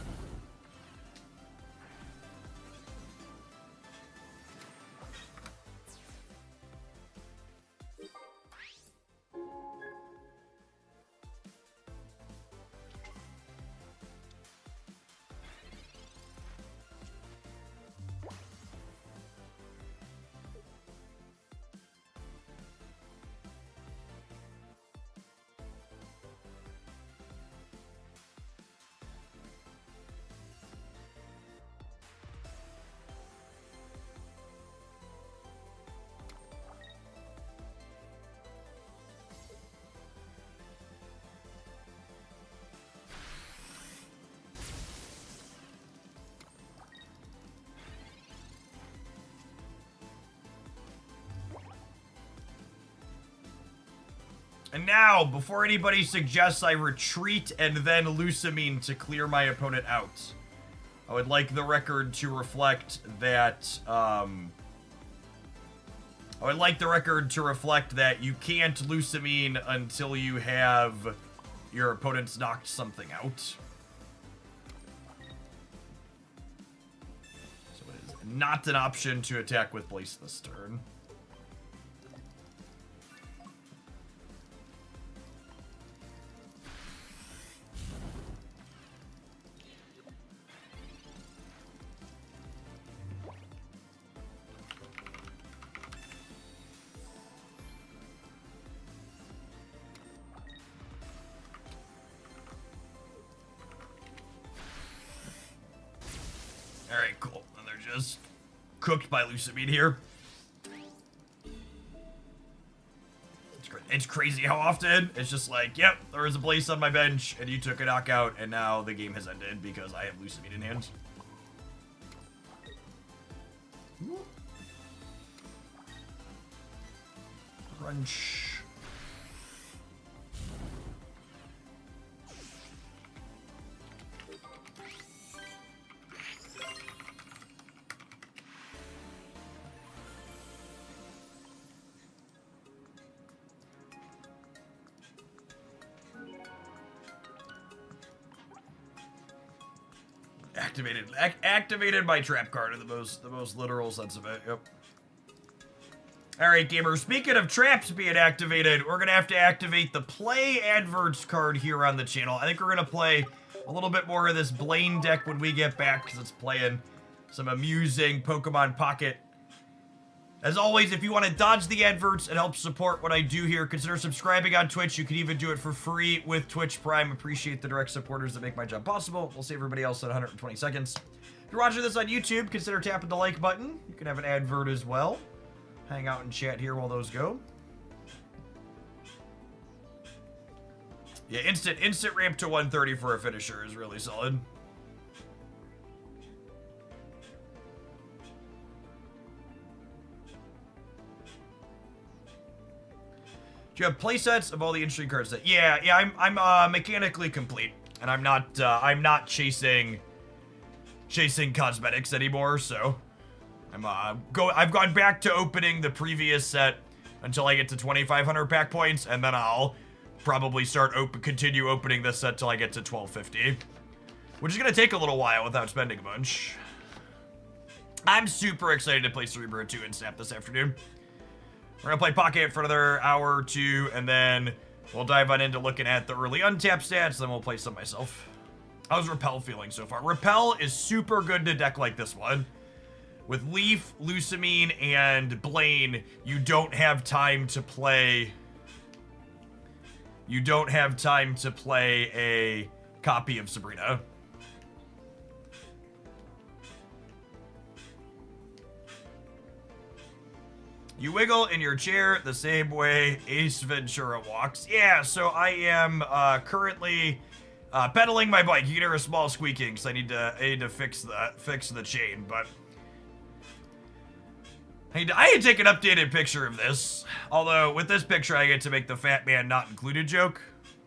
And now, before anybody suggests I retreat and then Lucamine to clear my opponent out, I would like the record to reflect that, you can't Lucamine until you have your opponent's knocked something out. So it is not an option to attack with Blaze this turn. Alright, cool. And they're just cooked by Lucamine here. It's crazy how often it's just like, yep, there was a Blaze on my bench, and you took a knockout, and now the game has ended because I have Lucamine in hand. Crunch. Activated my trap card in the most literal sense of it. Yep. All right, gamers. Speaking of traps being activated, we're gonna have to activate the play adverts card here on the channel. I think we're gonna play a little bit more of this Blaine deck when we get back because it's playing some amusing Pokemon Pocket. As always, if you want to dodge the adverts and help support what I do here, consider subscribing on Twitch. You can even do it for free with Twitch Prime. Appreciate the direct supporters that make my job possible. We'll see everybody else in 120 seconds. If you're watching this on YouTube, consider tapping the like button. You can have an advert as well. Hang out and chat here while those go. Yeah, instant ramp to 130 for a finisher is really solid. Do you have playsets of all the interesting cards that? Yeah, I'm mechanically complete, and I'm not chasing cosmetics anymore. So I've gone back to opening the previous set until I get to 2,500 pack points, and then I'll probably continue opening this set till I get to 1,250, which is gonna take a little while without spending a bunch. I'm super excited to play Cerebro 2 and Snap this afternoon. We're gonna play Pocket for another hour or two, and then we'll dive on into looking at the early untapped stats, then we'll play some myself. How's Repel feeling so far? Repel is super good in a deck like this one. With Leaf, Lucamine, and Blaine, you don't have time to play a copy of Sabrina. You wiggle in your chair the same way Ace Ventura walks. Yeah, so I am currently pedaling my bike. You can hear a small squeaking, so I need to fix the chain. But I need to take an updated picture of this. Although with this picture, I get to make the fat man not included joke.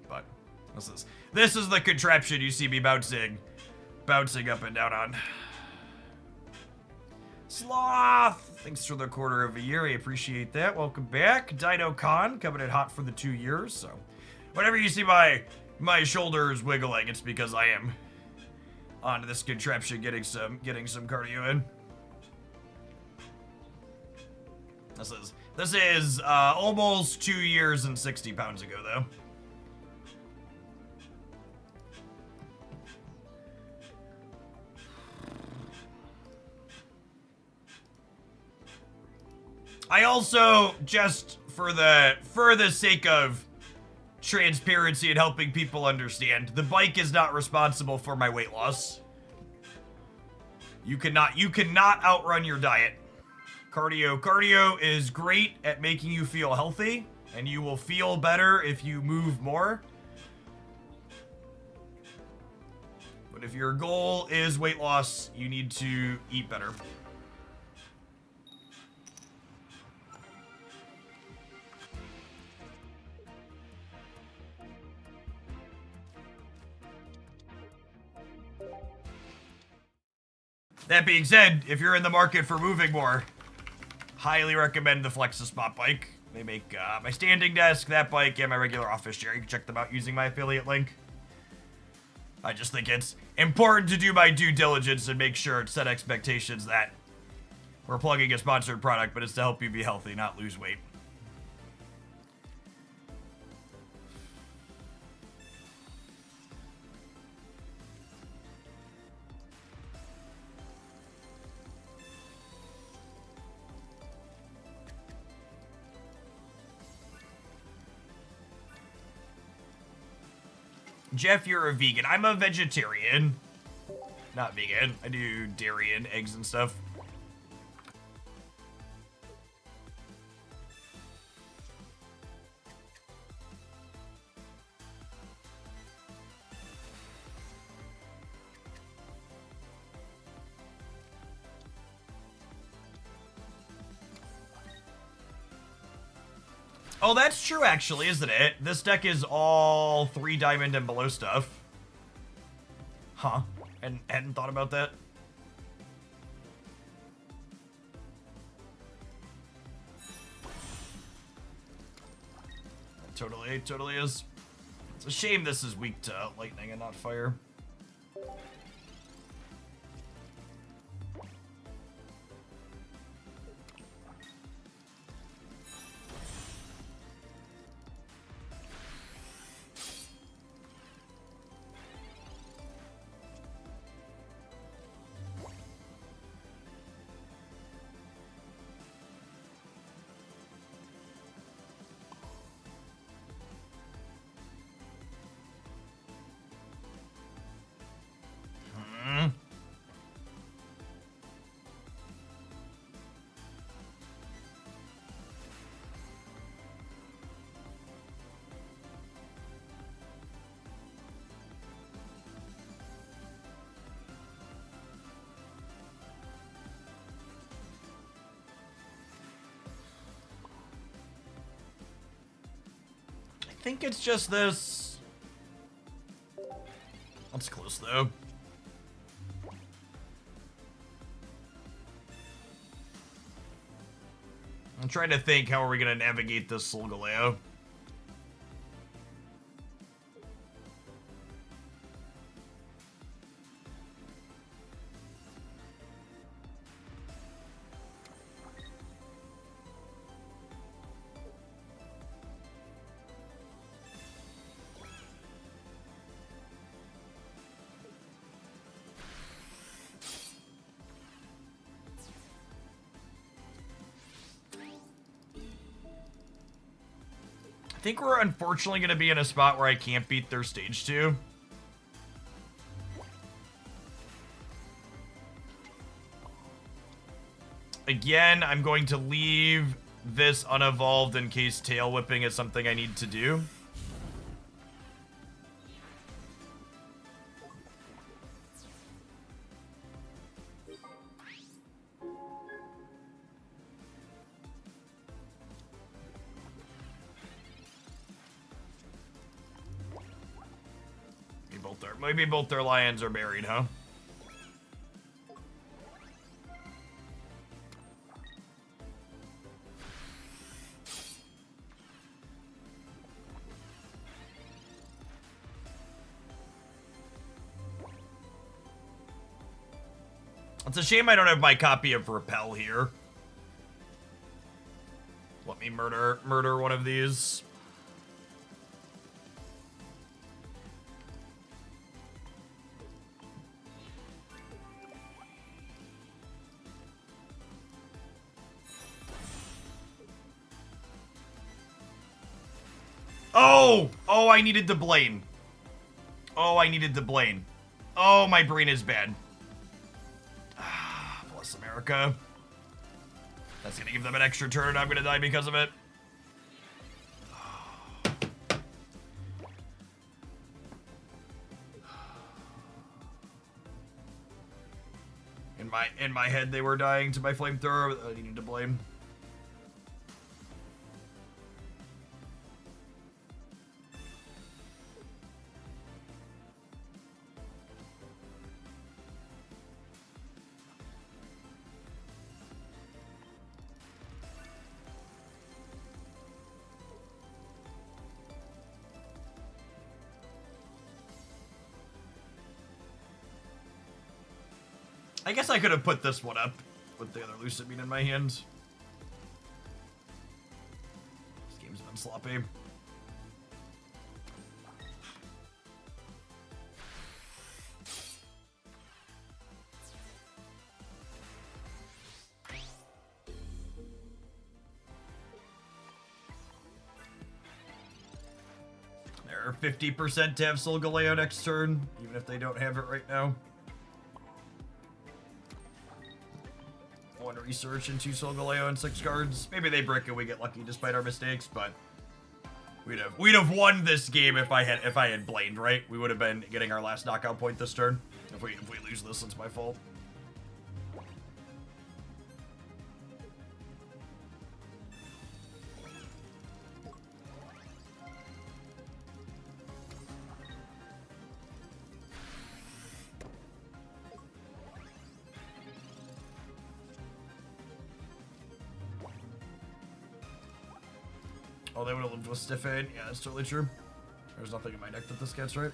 But this is the contraption you see me bouncing up and down on. Sloth! Thanks for the quarter of a year. I appreciate that. Welcome back. Dino Con coming in hot for the 2 years. So whenever you see my shoulders wiggling, it's because I am on this contraption getting some cardio in. This is almost 2 years and 60 pounds ago, though. I also, just for the sake of transparency and helping people understand, the bike is not responsible for my weight loss. You cannot outrun your diet. Cardio is great at making you feel healthy, and you will feel better if you move more. But if your goal is weight loss, you need to eat better. That being said, if you're in the market for moving more, highly recommend the Flexus Spot Bike. They make my standing desk, that bike, and my regular office chair. You can check them out using my affiliate link. I just think it's important to do my due diligence and make sure to set expectations that we're plugging a sponsored product, but it's to help you be healthy, not lose weight. Jeff, you're a vegan. I'm a vegetarian. Not vegan. I do dairy and eggs and stuff. Oh, that's true, actually, isn't it? This deck is all 3 diamond and below stuff. Huh. And hadn't thought about that. Totally is. It's a shame this is weak to lightning and not fire. I think it's just this. That's close, though. I'm trying to think, how are we going to navigate this Solgaleo? I think we're unfortunately going to be in a spot where I can't beat their stage 2. Again, I'm going to leave this unevolved in case tail whipping is something I need to do. Maybe both their lions are buried, huh? It's a shame I don't have my copy of Repel here. Let me murder one of these. Oh, I needed the Blaine. Oh, I needed the Blaine. Oh, my brain is bad. Ah, bless America. That's gonna give them an extra turn and I'm gonna die because of it. In my head, they were dying to my flamethrower. I needed to blame. I guess I could have put this one up with the other Lucamine in my hand. This game's been sloppy. They're 50% to have Solgaleo next turn, even if they don't have it right now. One research and 2 Solgaleo and 6 cards. Maybe they brick and we get lucky despite our mistakes, but we'd have won this game if I had Blaine, right? We would have been getting our last knockout point this turn. If we lose this, it's my fault. Oh, they would have lived with Stiffen. Yeah, that's totally true. There's nothing in my deck that this gets, right?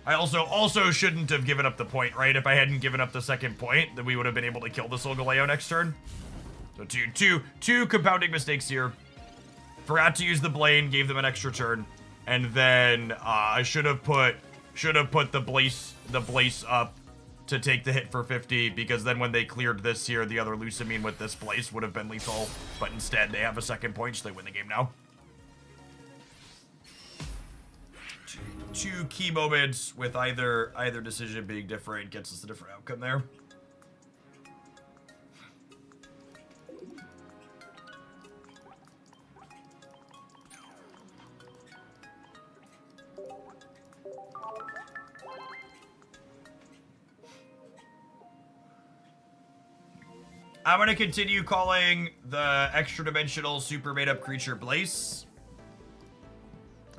I also shouldn't have given up the point, right? If I hadn't given up the second point, then we would have been able to kill the Solgaleo next turn. So two compounding mistakes here. Forgot to use the Blaine, gave them an extra turn, and then I should have put the Blaze up to take the hit for 50, because then when they cleared this here, the other Lucamine with this Blaze would have been lethal, but instead they have a second point, so they win the game now. Two key moments with either decision being different gets us a different outcome there. I'm going to continue calling the extra-dimensional super made-up creature Blaze.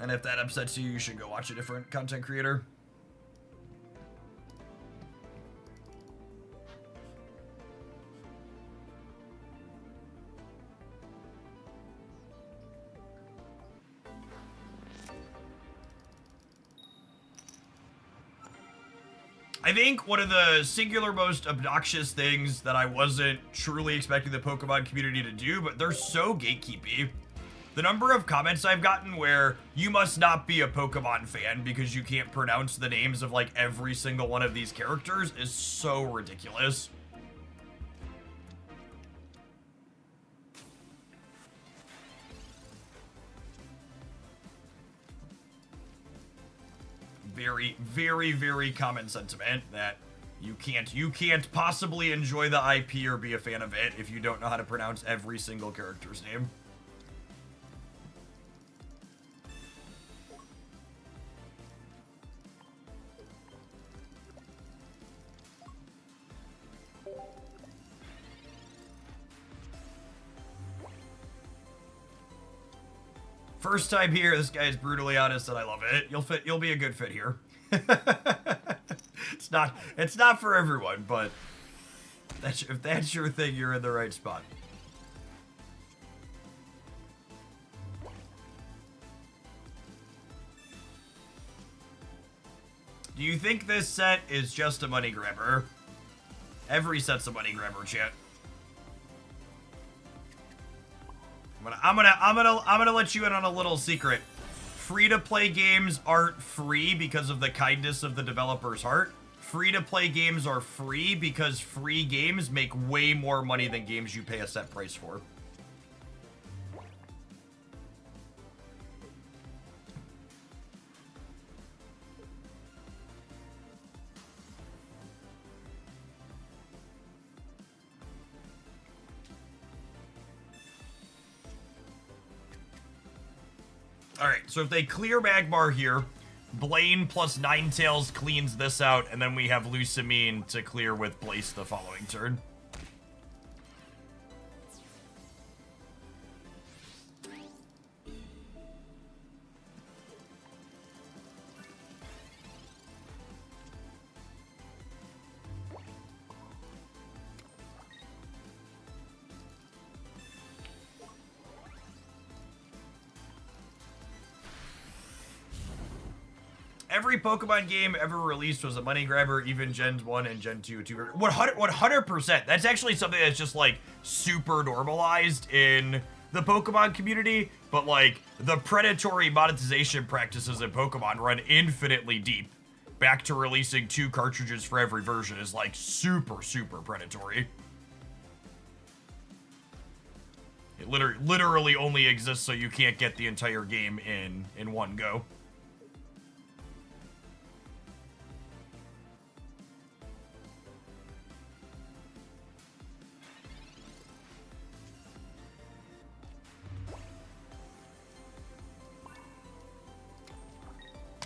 And if that upsets you, you should go watch a different content creator. I think one of the singular most obnoxious things that I wasn't truly expecting the Pokemon community to do, but they're so gatekeepy. The number of comments I've gotten where you must not be a Pokemon fan because you can't pronounce the names of like every single one of these characters is so ridiculous. Very, very, very common sentiment that you can't possibly enjoy the IP or be a fan of it if you don't know how to pronounce every single character's name. First time here, this guy is brutally honest and I love it. You'll be a good fit here. It's not for everyone, but if that's your thing, you're in the right spot. Do you think this set is just a money grabber? Every set's a money grabber, chat. I'm gonna let you in on a little secret. Free-to-play games aren't free because of the kindness of the developer's heart. Free-to-play games are free because free games make way more money than games you pay a set price for. Alright, so if they clear Magmar here, Blaine plus Ninetales cleans this out, and then we have Lucamine to clear with Blaze the following turn. every Pokemon game ever released was a money grabber, even Gen 1 and Gen 2. 100%. That's actually something that's just, like, super normalized in the Pokemon community, but, like, the predatory monetization practices in Pokemon run infinitely deep. Back to releasing 2 cartridges for every version is, like, super, super predatory. It literally only exists so you can't get the entire game in one go.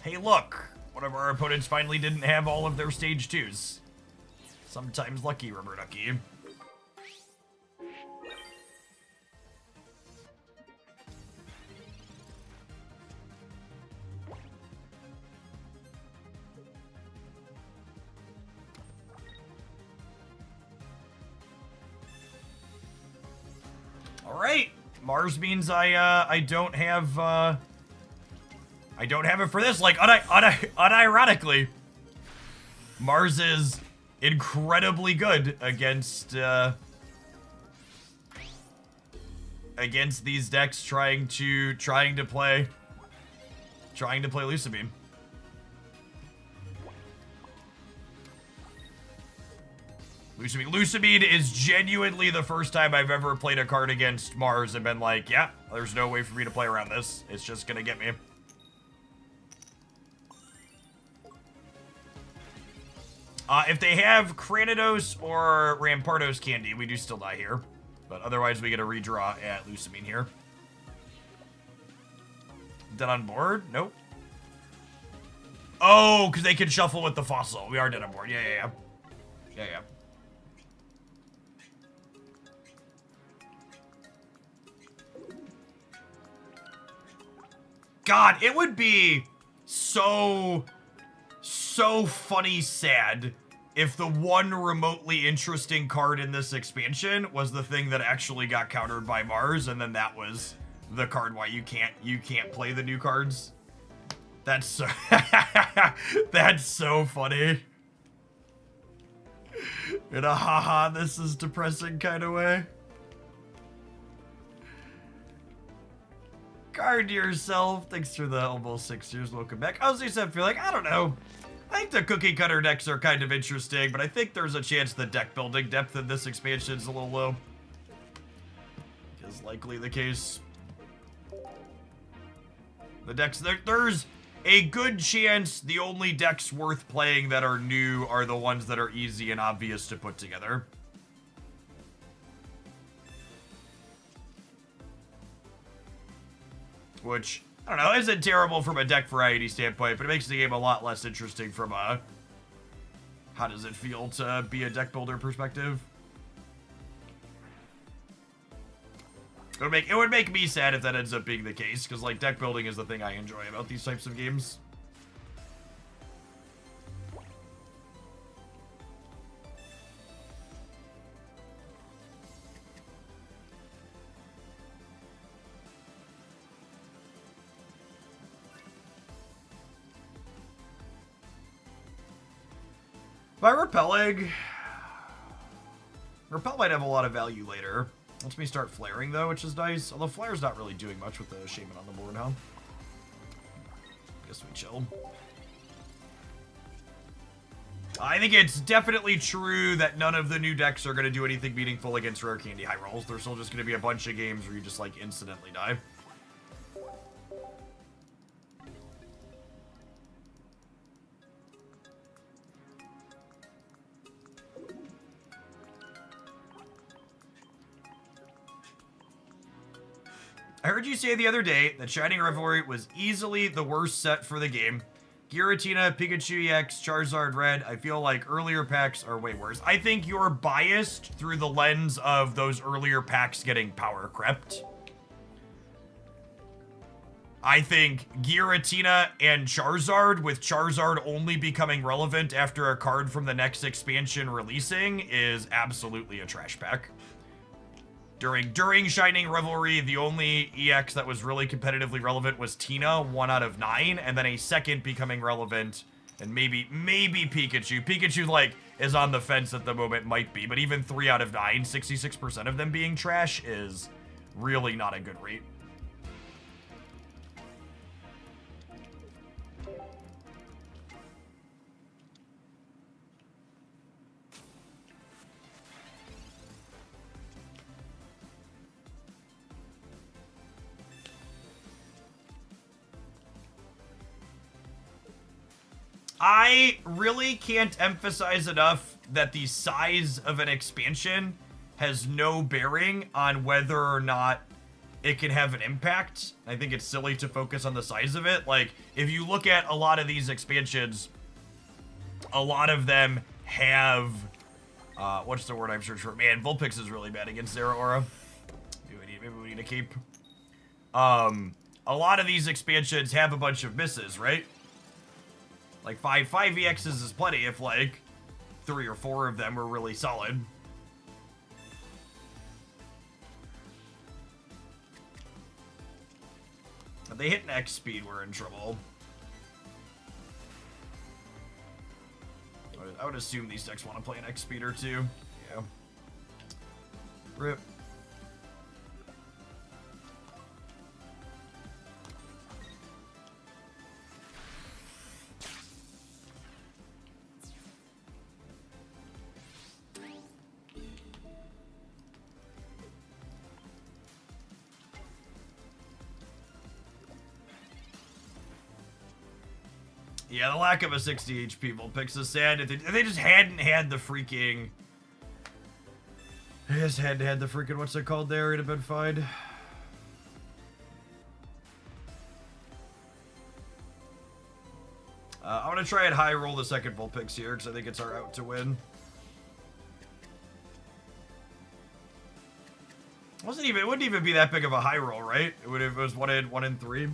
Hey, look! One of our opponents finally didn't have all of their stage 2s. Sometimes lucky, rubber ducky. Alright! Mars means I don't have, I don't have it for this. Like, unironically, Mars is incredibly good against these decks trying to play Lusamine. Lusamine is genuinely the first time I've ever played a card against Mars and been like, yeah, there's no way for me to play around this. It's just gonna get me. If they have Cranidos or Rampardos Candy, we do still die here. But otherwise, we get a redraw at Lusamine here. Dead on board? Nope. Oh, because they can shuffle with the fossil. We are dead on board. Yeah. God, it would be so funny sad if the one remotely interesting card in this expansion was the thing that actually got countered by Mars, and then that was the card why you can't play the new cards. That's so that's so funny. In a haha, this is depressing kind of way. Guard yourself. Thanks for the almost 6 years. Welcome back. I was just feel like, I don't know. I think the cookie cutter decks are kind of interesting, but I think there's a chance the deck building depth in this expansion is a little low. Is likely the case. The decks, there's a good chance the only decks worth playing that are new are the ones that are easy and obvious to put together. Which, I don't know, isn't terrible from a deck variety standpoint, but it makes the game a lot less interesting from a how does it feel to be a deck builder perspective. It would make me sad if that ends up being the case, because like deck building is the thing I enjoy about these types of games. By repelling, repel might have a lot of value later. Lets me start flaring though, which is nice. Although flare's not really doing much with the shaman on the board, huh? Guess we chill. I think it's definitely true that none of the new decks are going to do anything meaningful against rare candy high rolls. There's still just going to be a bunch of games where you just like instantly die. I heard you say the other day that Shining Revelry was easily the worst set for the game. Giratina, Pikachu EX, Charizard Red, I feel like earlier packs are way worse. I think you're biased through the lens of those earlier packs getting power crept. I think Giratina and Charizard, with Charizard only becoming relevant after a card from the next expansion releasing, is absolutely a trash pack. During Shining Revelry, the only EX that was really competitively relevant was Tina, 1 out of 9, and then a second becoming relevant, and maybe Pikachu. Pikachu, like, is on the fence at the moment, might be, but even 3 out of 9, 66% of them being trash is really not a good rate. I really can't emphasize enough that the size of an expansion has no bearing on whether or not it can have an impact. I think it's silly to focus on the size of it. Like, if you look at a lot of these expansions, a lot of them have, what's the word I'm searching for? Man, Vulpix is really bad against Zero Aura. Maybe we need a cape. A lot of these expansions have a bunch of misses, right? Like, 5 EXs is plenty if, like, 3 or 4 of them were really solid. If they hit an X speed, we're in trouble. I would assume these decks want to play an X speed or two. Yeah. Rip. Yeah, the lack of a 60 HP Vulpix is sad. If they just hadn't had the freaking... They just hadn't had the freaking, what's it called there, it'd have been fine. I'm gonna try and high roll the second Vulpix here, because I think it's our out to win. It wouldn't even be that big of a high roll, right? It was 1 in 3.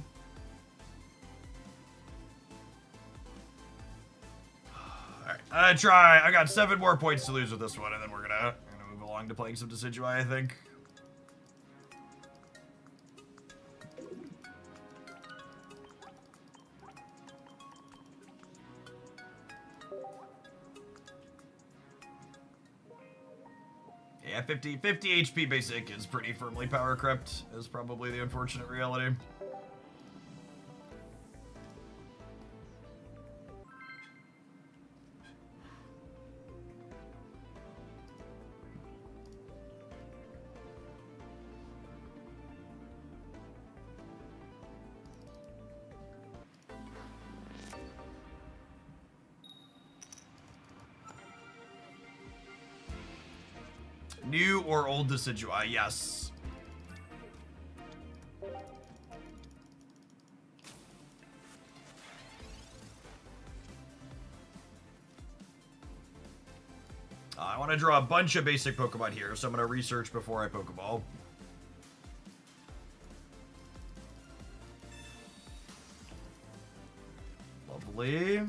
Alright, try. I got 7 more points to lose with this one, and then we're gonna move along to playing some Decidui, I think. Yeah, 50 HP basic is pretty firmly power crept, is probably the unfortunate reality. New or old Decidui, yes. I want to draw a bunch of basic Pokemon here, so I'm going to research before I Pokeball. Lovely.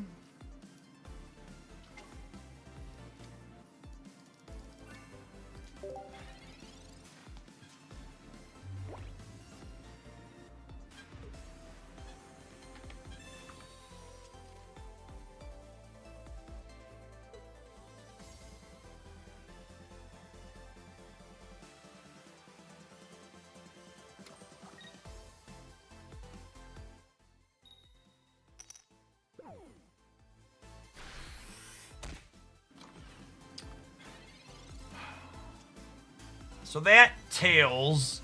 So that Tails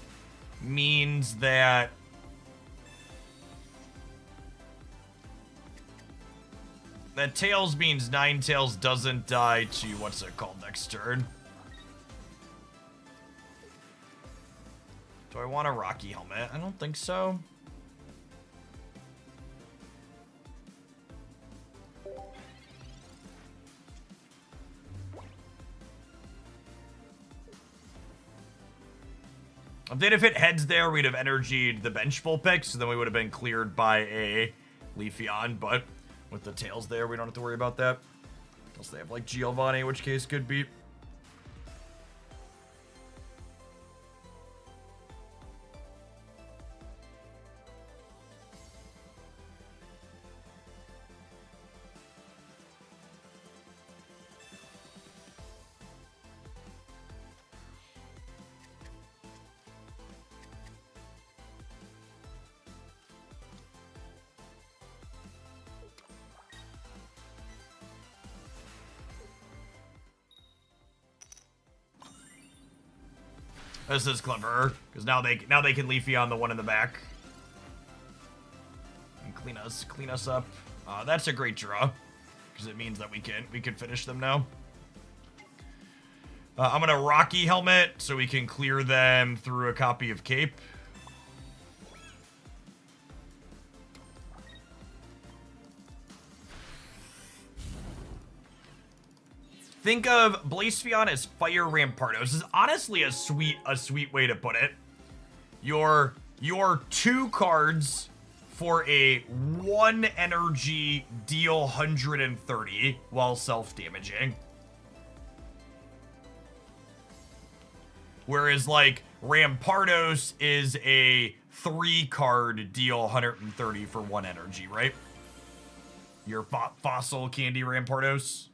means that Tails means Ninetales doesn't die to what's it called next turn. Do I want a Rocky Helmet? I don't think so. Then if it heads there, we'd have energied the bench Vulpix, so then we would have been cleared by a Leafeon, but with the Tails there, we don't have to worry about that. Unless they have, like, Giovanni, which case could be. This is clever, because now they can Leafy on the one in the back. And clean us up. That's a great draw, because it means that we can finish them now. I'm gonna Rocky Helmet so we can clear them through a copy of Cape. Think of Blacefion as Fire Rampardos. This is honestly a sweet way to put it. Your 2 cards for a 1 energy deal 130 while self-damaging. Whereas like Rampardos is a 3 card deal 130 for 1 energy, right? Your fossil candy Rampardos.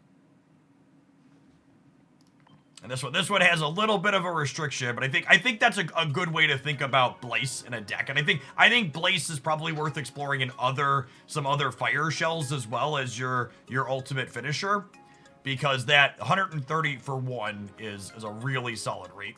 And this one has a little bit of a restriction, but I think that's a good way to think about Blaze in a deck. And I think Blaze is probably worth exploring in some other fire shells as well as your ultimate finisher, because that 130 for 1 is a really solid rate.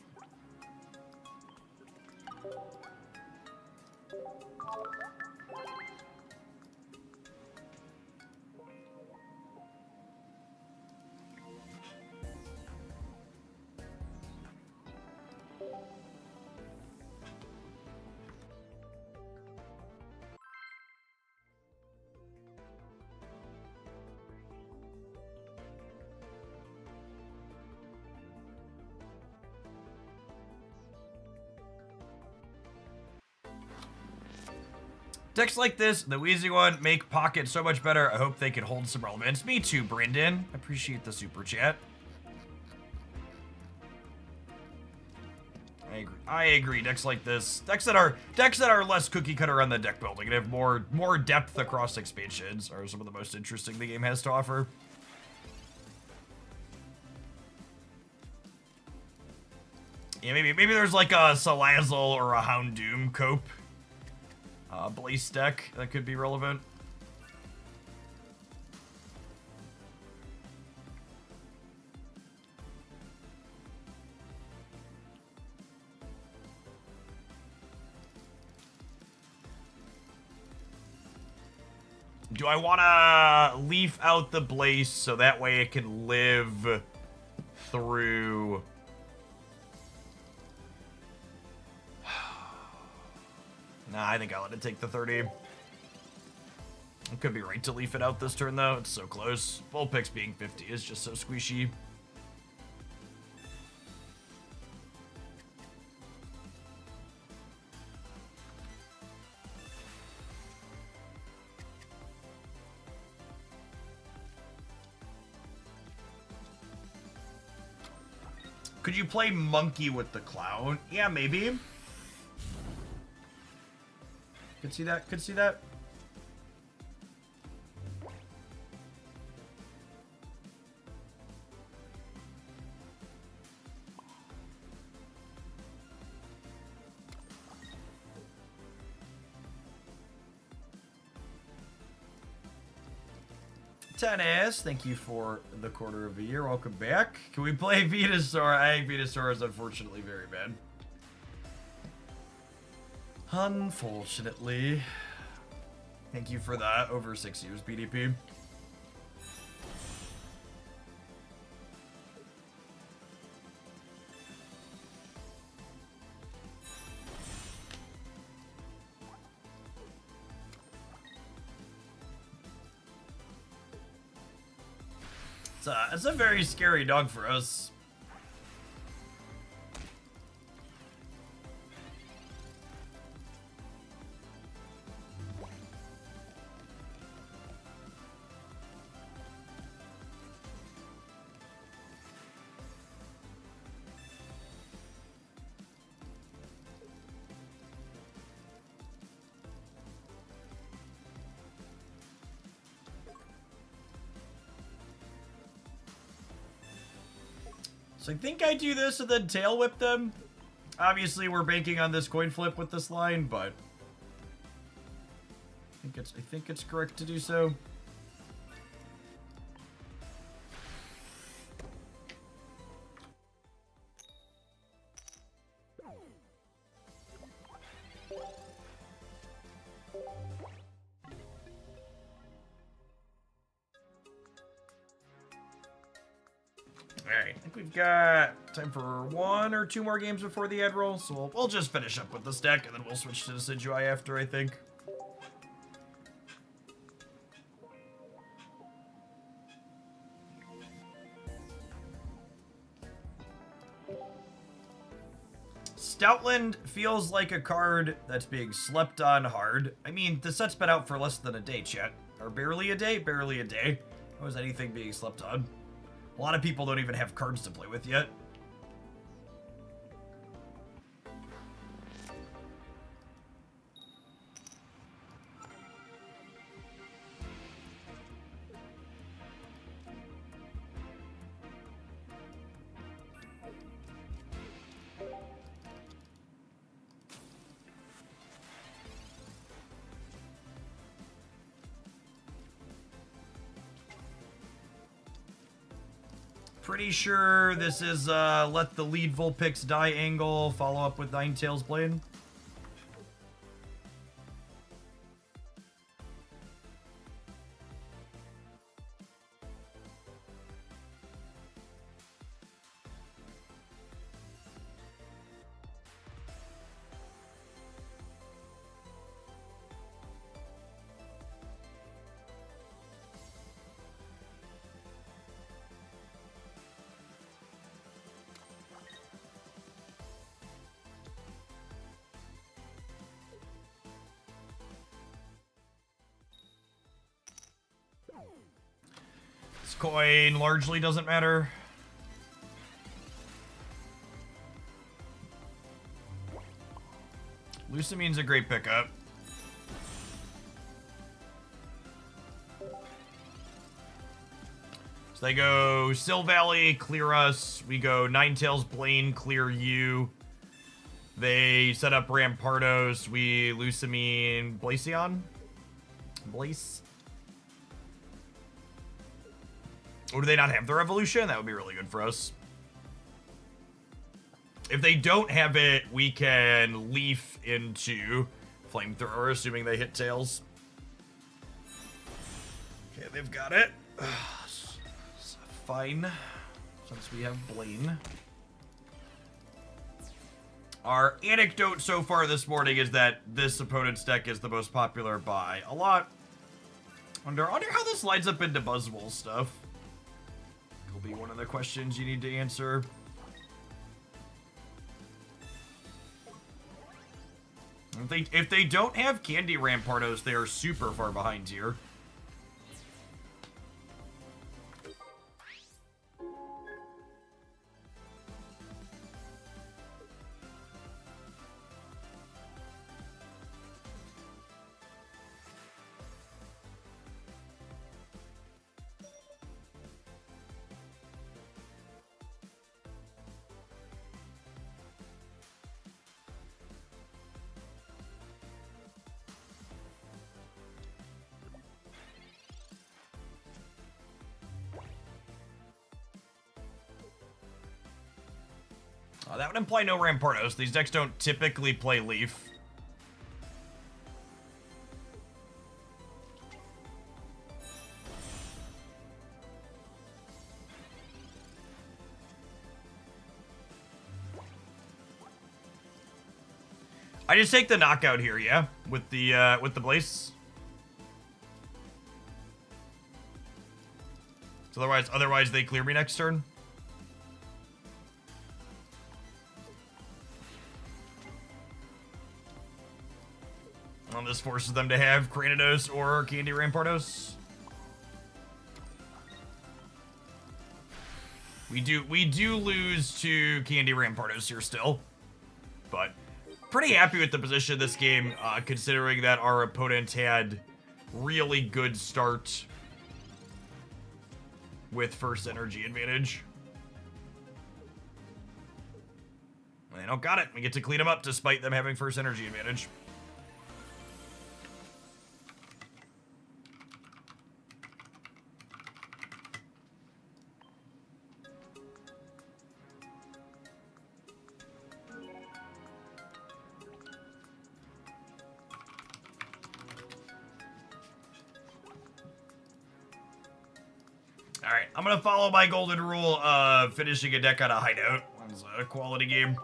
Decks like this, the Wheezy one, make Pocket so much better. I hope they can hold some relevance. Me too, Brandon. Appreciate the super chat. I agree. Decks like this, decks that are less cookie cutter on the deck building and have more depth across expansions are some of the most interesting the game has to offer. Yeah, maybe there's like a Salazzle or a Houndoom cope. Blaze deck that could be relevant. Do I want to leaf out the Blaze so that way it can live through... Nah, I think I'll let it take the 30. It could be right to leaf it out this turn, though. It's so close. Vulpix being 50 is just so squishy. Could you play Monkey with the Clown? Yeah, maybe. Could see that, could see that. Tennis, thank you for the quarter of a year. Welcome back. Can we play Venusaur? I think Venusaur is unfortunately very bad. Unfortunately. Thank you for that. Over 6 years, BDP. It's a very scary dog for us. So I think I do this and then tail whip them. Obviously, we're banking on this coin flip with this line, but I think it's correct to do so. Alright, I think we've got time for 1 or 2 more games before the ad roll, so we'll just finish up with this deck, and then we'll switch to Decidui after, I think. Stoutland feels like a card that's being slept on hard. I mean, the set's been out for less than a day, chat. Or barely a day? Barely a day. How is anything being slept on? A lot of people don't even have cards to play with yet. Pretty sure this is let the lead Vulpix die angle, follow up with Ninetales Blaine. This coin largely doesn't matter. Lucamine's a great pickup. So they go Sil Valley, clear us. We go Ninetales Blaine, clear you. They set up Rampardos. We Lucamine, Blaceon? Blaze? Or do they not have the Revolution? That would be really good for us. If they don't have it, we can Leaf into Flamethrower, assuming they hit Tails. Okay, they've got it. Fine, since we have Blaine. Our anecdote so far this morning is that this opponent's deck is the most popular by a lot. Wonder how this lines up into Buzzwole stuff. Will be one of the questions you need to answer. If they don't have Candy Rampardos, they are super far behind here. That would imply no Rampardos. These decks don't typically play Leaf. I just take the knockout here, yeah? With the Blaze. So otherwise they clear me next turn. Well, this forces them to have Cranidos or Candy Rampardos. We do lose to Candy Rampardos here still, but pretty happy with the position of this game, considering that our opponent had really good start with first energy advantage. They don't got it. We get to clean them up despite them having first energy advantage. Alright, I'm gonna follow my golden rule of finishing a deck on a high note. It's a quality game.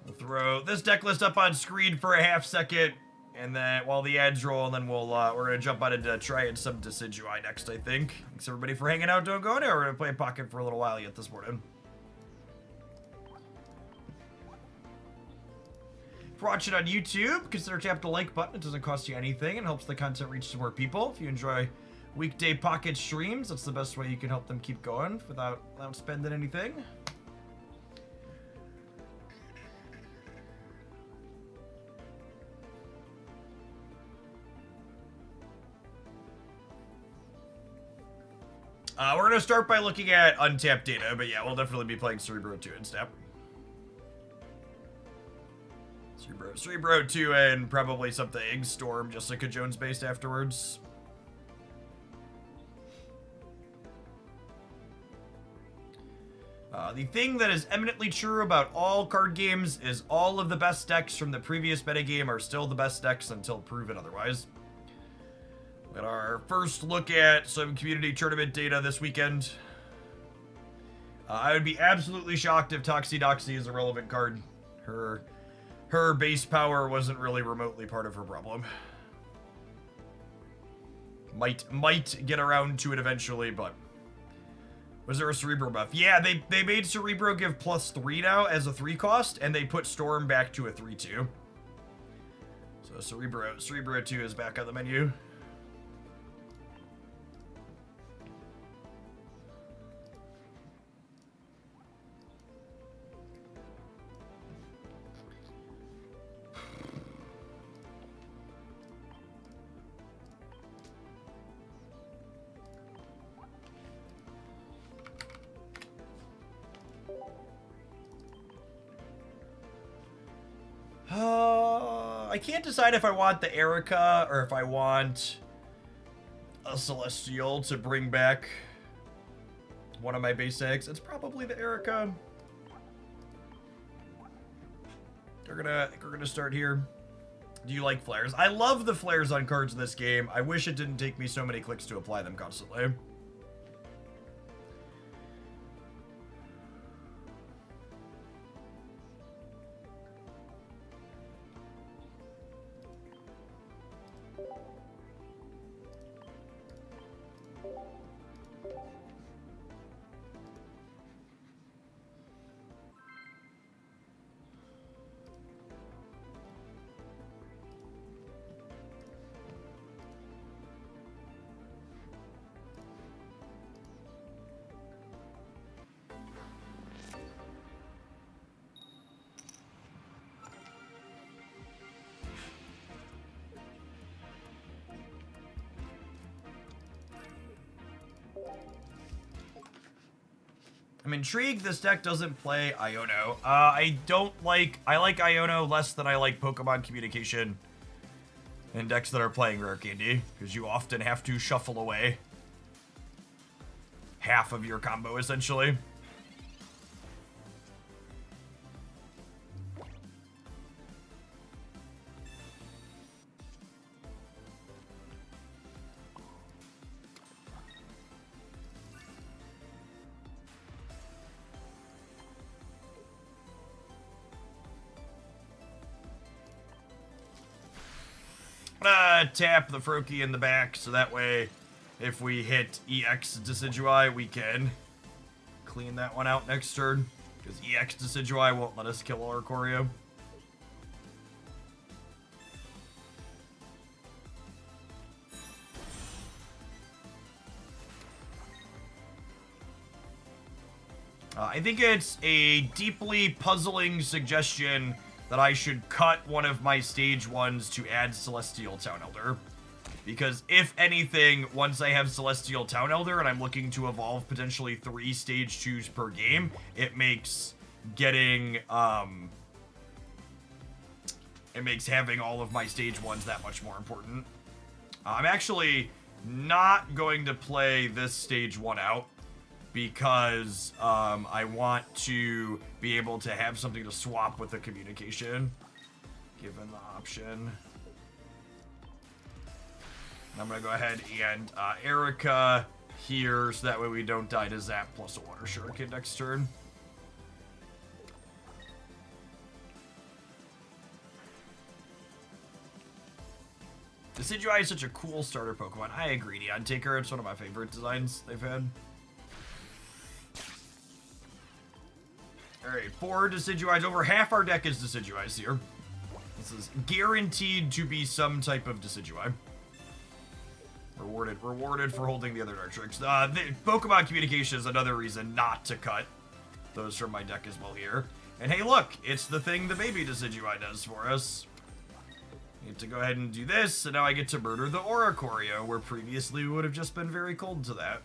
We'll throw this deck list up on screen for a half second, and then while the ads roll, and then we're gonna jump on into trying some Decidui next, I think. Thanks everybody for hanging out. Don't go anywhere. We're gonna play Pocket for a little while yet this morning. If you're watching on YouTube, consider tap the like button. It doesn't cost you anything and helps the content reach some more people. If you enjoy weekday Pocket streams, that's the best way you can help them keep going without spending anything. We're going to start by looking at untapped data, but yeah, we'll definitely be playing Cerebro 2 in Snap. Cerebro 2 and probably something Storm, Jessica Jones based afterwards. The thing that is eminently true about all card games is all of the best decks from the previous metagame are still the best decks until proven otherwise. At our first look at some community tournament data this weekend. I would be absolutely shocked if Toxie is a relevant card. Her base power wasn't really remotely part of her problem. Might get around to it eventually, but was there a Cerebro buff? Yeah, they made Cerebro give +3 now as a 3 cost, and they put Storm back to a 3/2. So Cerebro 2 is back on the menu. I can't decide if I want the Erica or if I want a Celestial to bring back one of my base eggs. It's probably the Erica. We're gonna start here. Do you like flares? I love the flares on cards in this game. I wish it didn't take me so many clicks to apply them constantly. I'm intrigued this deck doesn't play Iono. I like Iono less than I like Pokemon Communication in decks that are playing Rare Candy, because you often have to shuffle away half of your combo, essentially. Tap the Froakie in the back, so that way, if we hit EX Decidui, we can clean that one out next turn, because EX Decidui won't let us kill Oricorio. I think it's a deeply puzzling suggestion that I should cut one of my stage 1s to add Celestial Town Elder. Because if anything, once I have Celestial Town Elder and I'm looking to evolve potentially 3 stage 2s per game, it makes getting, it makes having all of my stage 1s that much more important. I'm actually not going to play this stage 1 out, because I want to be able to have something to swap with the communication, given the option. I'm gonna go ahead and Erica here, so that way we don't die to Zap plus a Water Shuriken next turn. Decidui is such a cool starter Pokemon. I agree, Neon Taker. It's one of my favorite designs they've had. Alright, 4 Decidueyes. Over half our deck is Decidueyes here. This is guaranteed to be some type of Decidui. Rewarded for holding the other Dartrix. The Pokemon Communication is another reason not to cut those from my deck as well here. And hey, look, it's the thing the baby Decidui does for us. I get to go ahead and do this, and now I get to murder the Oricorio, where previously we would have just been very cold to that.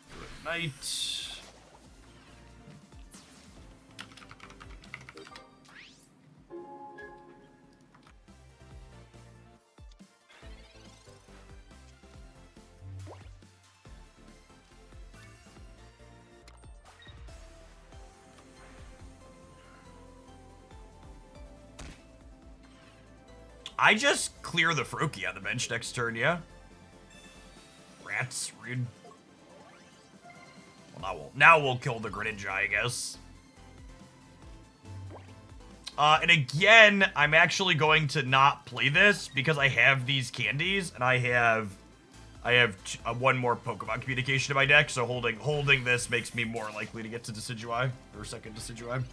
Good night. I just clear the Froakie on the bench next turn, yeah? Rats, rude. Well, now we'll kill the Greninja, I guess. And again, I'm actually going to not play this because I have these candies, and I have one more Pokemon Communication in my deck, so holding this makes me more likely to get to Decidui, or second Decidui.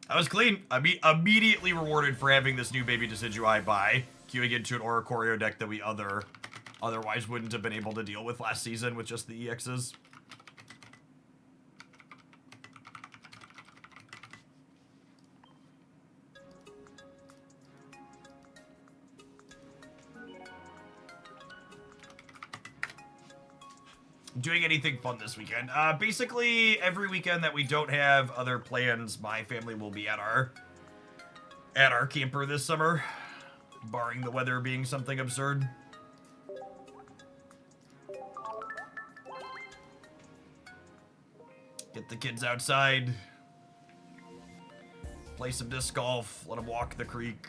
I was clean. I immediately rewarded for having this new baby Decidui by queuing into an Oricorio deck that we otherwise wouldn't have been able to deal with last season with just the EXs. Doing anything fun this weekend? Basically, every weekend that we don't have other plans, my family will be at our camper this summer, barring the weather being something absurd. Get the kids outside, play some disc golf, let them walk the creek.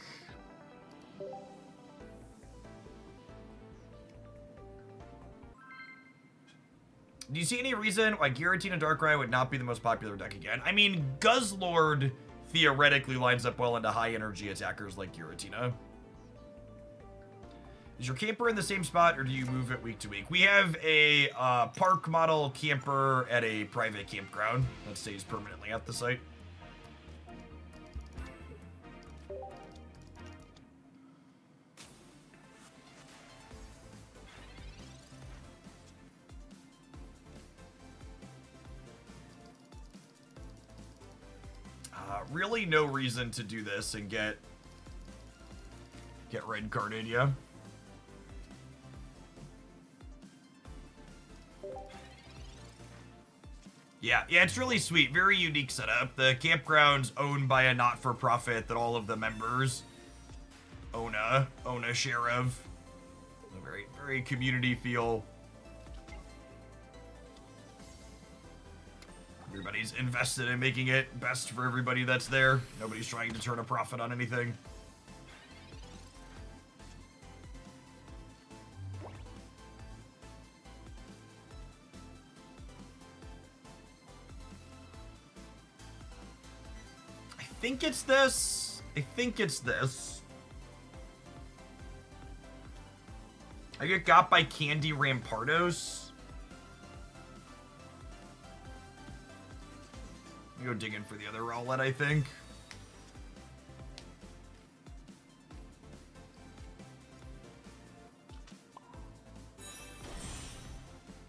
Do you see any reason why Giratina Darkrai would not be the most popular deck again? I mean, Guzzlord theoretically lines up well into high-energy attackers like Giratina. Is your camper in the same spot, or do you move it week to week? We have a park model camper at a private campground that stays permanently at the site. Really no reason to do this and get red carded, yeah. Yeah, it's really sweet. Very unique setup. The campground's owned by a not-for-profit that all of the members own a share of. A very, very community feel. Everybody's invested in making it best for everybody that's there. Nobody's trying to turn a profit on anything. I think it's this. I get got by Candy Rampardos. Go digging for the other Rowlet, I think.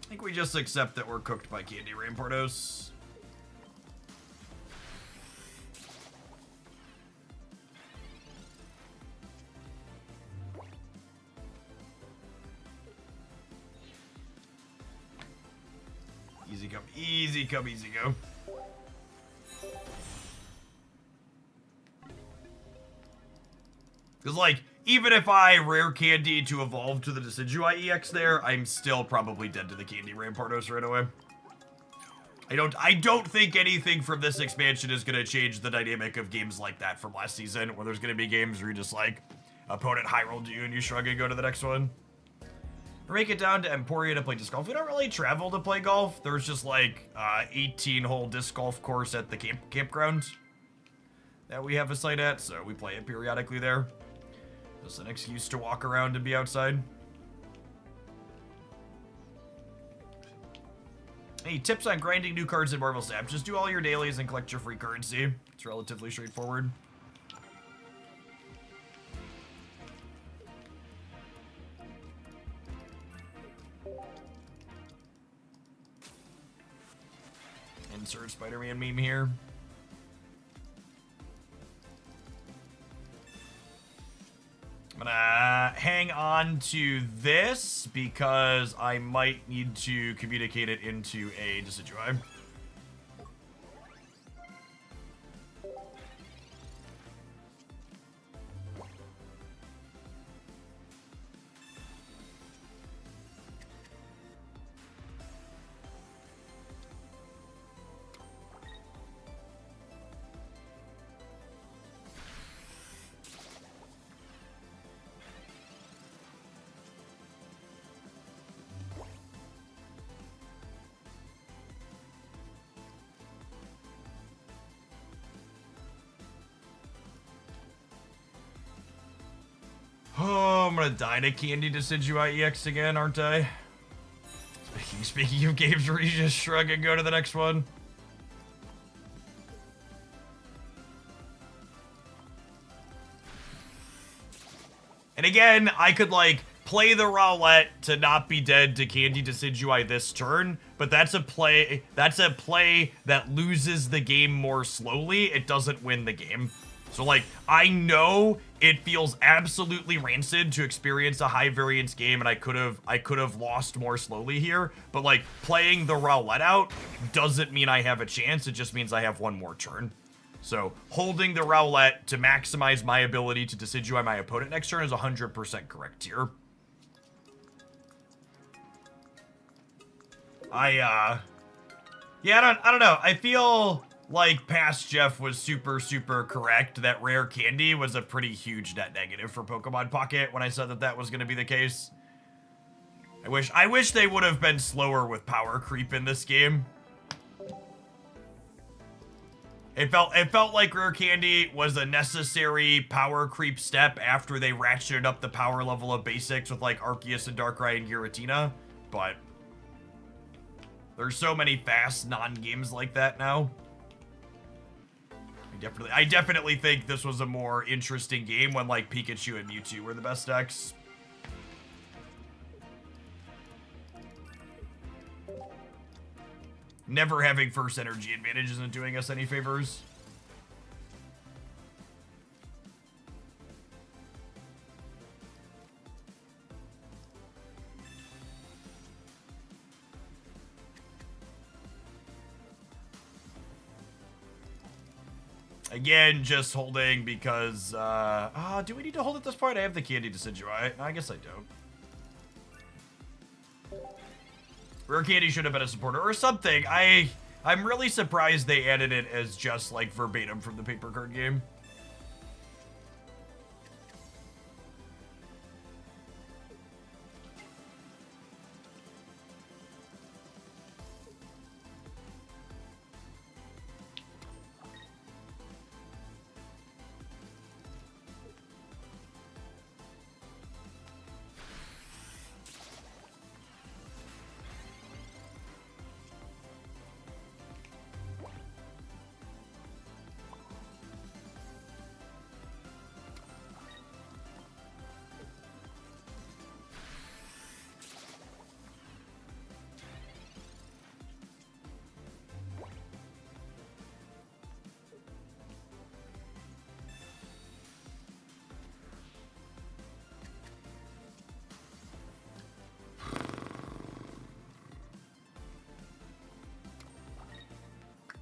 I think we just accept that we're cooked by Candy Rampardos. Easy come, easy come, easy go. Because, like, even if I rare candy to evolve to the Decidui EX there, I'm still probably dead to the Candy Rampardos right away. I don't think anything from this expansion is going to change the dynamic of games like that from last season, where there's going to be games where you just like, opponent high rolled you and you shrug and go to the next one. We make it down to Emporia to play disc golf. We don't really travel to play golf. There's just like 18-hole disc golf course at the campground that we have a site at, so we play it periodically there. Just an excuse to walk around and be outside. Hey, tips on grinding new cards in Marvel Snap. Just do all your dailies and collect your free currency. It's relatively straightforward. Insert Spider-Man meme here. I'm gonna hang on to this because I might need to communicate it into a Decidui. Oh, I'm gonna die to Candy Decidui EX again, aren't I? Speaking of games where you just shrug and go to the next one. And again, I could like play the Rowlett to not be dead to Candy Decidui this turn, but that's a play that loses the game more slowly. It doesn't win the game. So like, I know it feels absolutely rancid to experience a high variance game, and I could have lost more slowly here, but like playing the Rowlett out doesn't mean I have a chance. It just means I have one more turn. So holding the Rowlett to maximize my ability to Decidui my opponent next turn is 100% correct here. Yeah, I don't know. I feel like past Jeff was super correct that rare candy was a pretty huge net negative for Pokemon Pocket when I said that was going to be the case. I wish they would have been slower with power creep in this game. It felt like rare candy was a necessary power creep step after they ratcheted up the power level of basics with like Arceus and Darkrai and Giratina, but there's so many fast non-games like that now. I definitely think this was a more interesting game when like Pikachu and Mewtwo were the best decks. Never having first energy advantage isn't doing us any favors. Again, just holding because, do we need to hold at this point? I have the Candy Decidui. I guess I don't. Rare Candy should have been a supporter or something. I'm really surprised they added it as just like verbatim from the paper card game.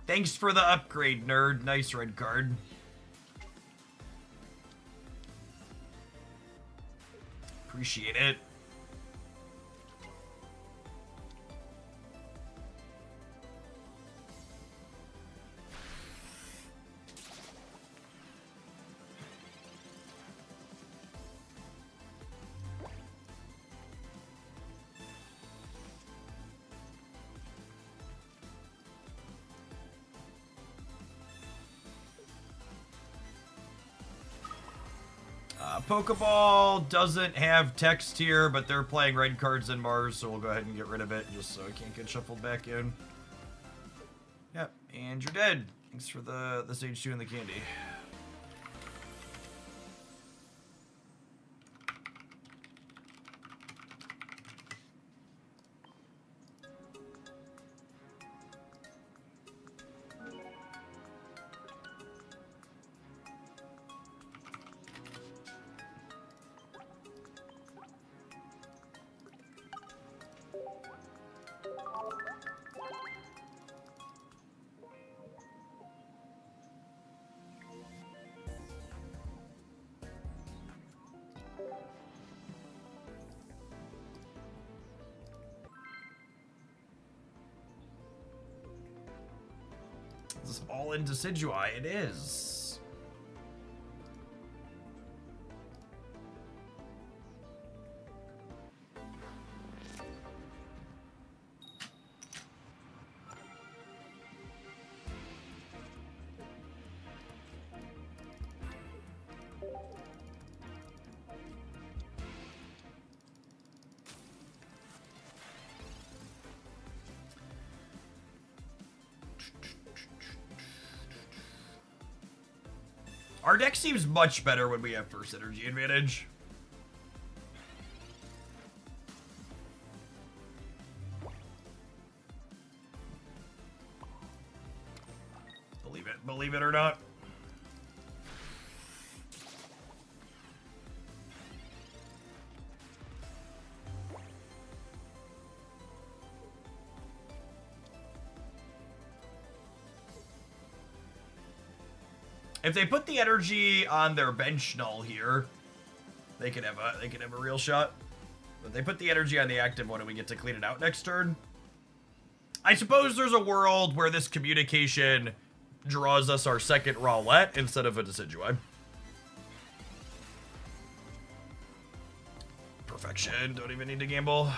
Thanks for the upgrade, nerd. Nice red card. Appreciate it. Pokeball doesn't have text here, but they're playing red cards in Mars, so we'll go ahead and get rid of it just so it can't get shuffled back in. Yep, and you're dead. Thanks for the stage 2 and the candy. This is all in Decidui. It is. Our deck seems much better when we have first energy advantage. Believe it or not. If they put the energy on their bench null here, they could have a real shot. But they put the energy on the active one and we get to clean it out next turn. I suppose there's a world where this communication draws us our second Rowlet instead of a Decidui. Perfection, don't even need to gamble.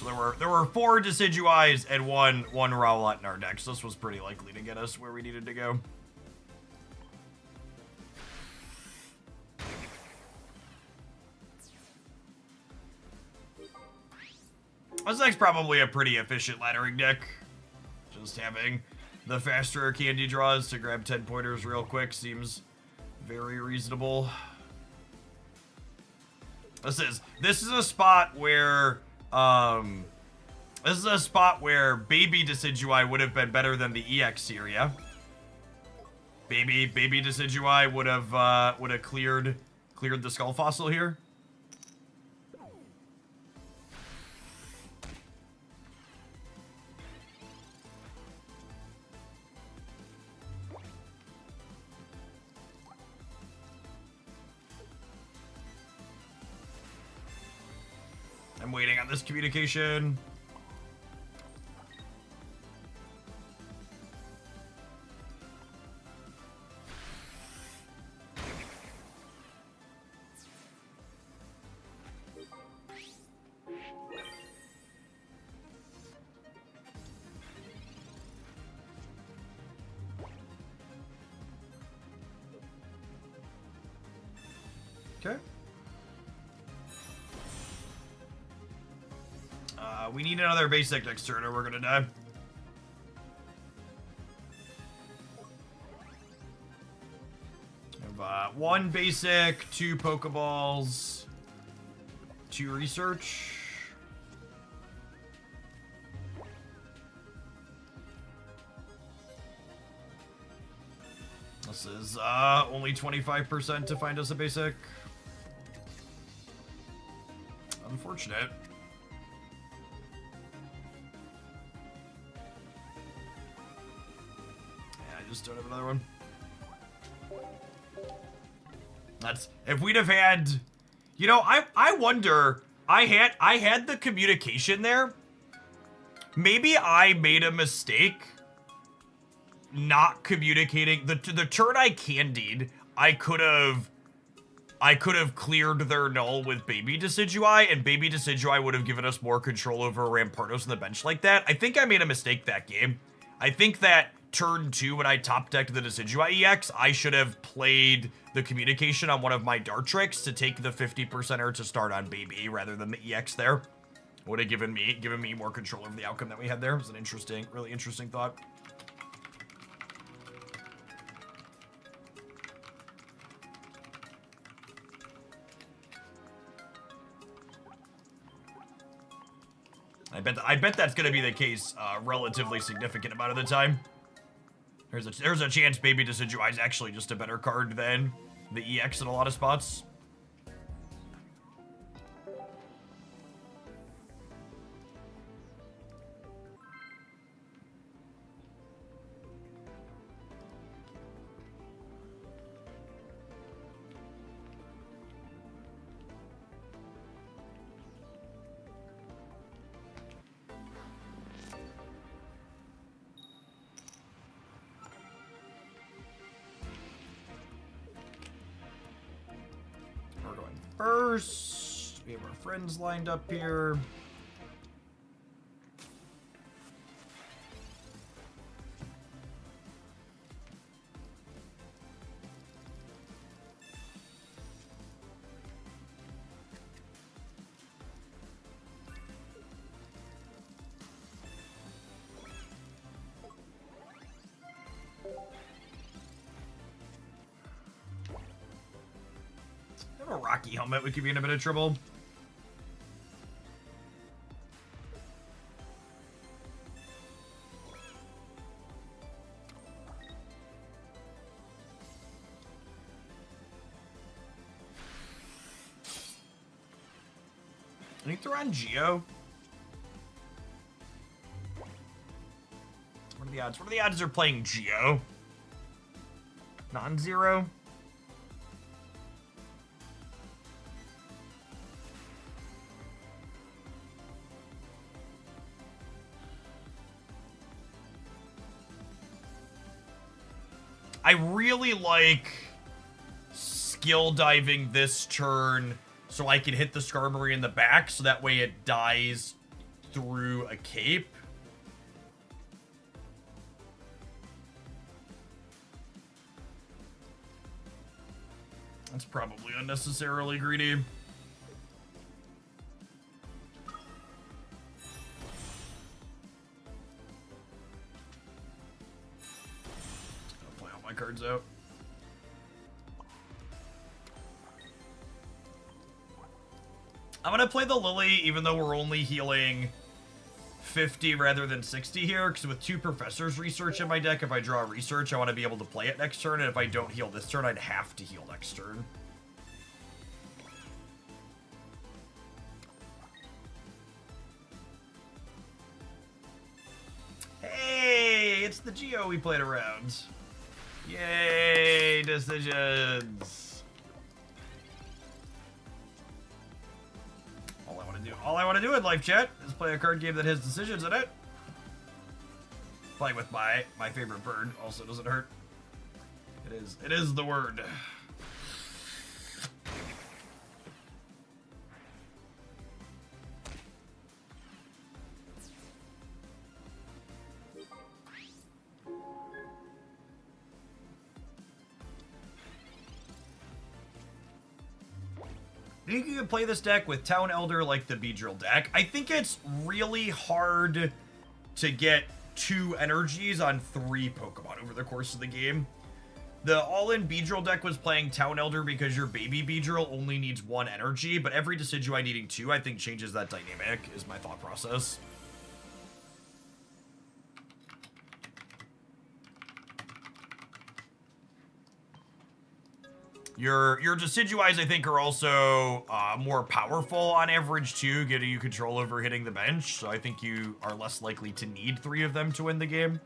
So there were 4 Decidueyes and one Rowlet in our deck, so this was pretty likely to get us where we needed to go. This deck's probably a pretty efficient laddering deck. Just having the faster candy draws to grab 10 pointers real quick seems very reasonable. This is a spot where Baby Decidui would have been better than the EX Syria. Baby Decidui would have cleared the Skull Fossil here. I'm waiting on this communication. Okay. We need another basic next turn or we're gonna die. We have 1 basic, 2 Pokeballs, 2 research. This is only 25% to find us a basic. Unfortunate. just don't have another one. That's if we'd have had, you know, I wonder. I had the communication there. Maybe I made a mistake not communicating. The turn I candied, I could have cleared their null with Baby Decidui, and Baby Decidui would have given us more control over Rampardos on the bench like that. I think I made a mistake that game. I think that turn 2, when I top decked the Decidui EX, I should have played the communication on one of my dart tricks to take the 50%er to start on Baby rather than the EX there. Would have given me more control over the outcome that we had there. It was an interesting, really interesting thought. I bet that's gonna be the case relatively significant amount of the time. There's a chance Baby Decidui is actually just a better card than the EX in a lot of spots. First, we have our friends lined up here. A Rocky helmet, we could be in a bit of trouble. I think they're on Geo. What are the odds? What are the odds they're playing Geo? Non-zero? I really like skill diving this turn so I can hit the Skarmory in the back so that way it dies through a cape. That's probably unnecessarily greedy. Cards out. I'm gonna play the Lily even though we're only healing 50 rather than 60 here, because with 2 Professor's Research in my deck, if I draw a Research, I want to be able to play it next turn, and if I don't heal this turn, I'd have to heal next turn. Hey, it's the Geo we played around. Yay, decisions. All I want to do in life chat is play a card game that has decisions in it. Playing with my favorite bird also doesn't hurt. It is the word. I think you can play this deck with Town Elder like the Beedrill deck. I think it's really hard to get 2 energies on 3 Pokemon over the course of the game. The all-in Beedrill deck was playing Town Elder because your baby Beedrill only needs 1 energy, but every Decidui needing 2, I think, changes that dynamic, is my thought process. Your Decidueyes, I think, are also more powerful on average, too, getting you control over hitting the bench. So I think you are less likely to need 3 of them to win the game.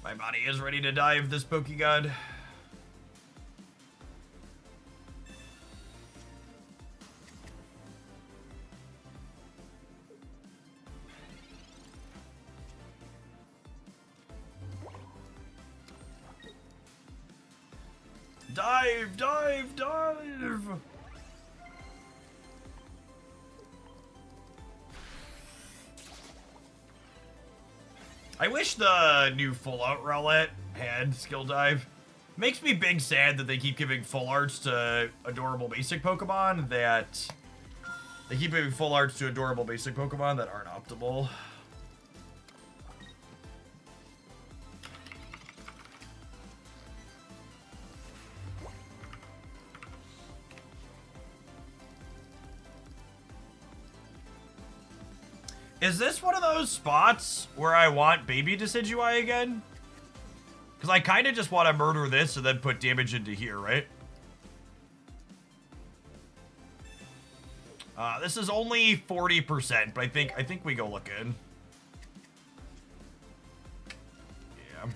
My body is ready to dive this Pokegod. Dive, dive, dive! I wish the new Full Art Rowlet had Skill Dive. Makes me big sad that they keep giving full arts to adorable basic Pokemon that... They keep giving full arts to adorable basic Pokemon that aren't optimal. Is this one of those spots where I want baby Decidui again? Because I kind of just want to murder this and then put damage into here, right? This is only 40%, but I think we go look in. Yeah.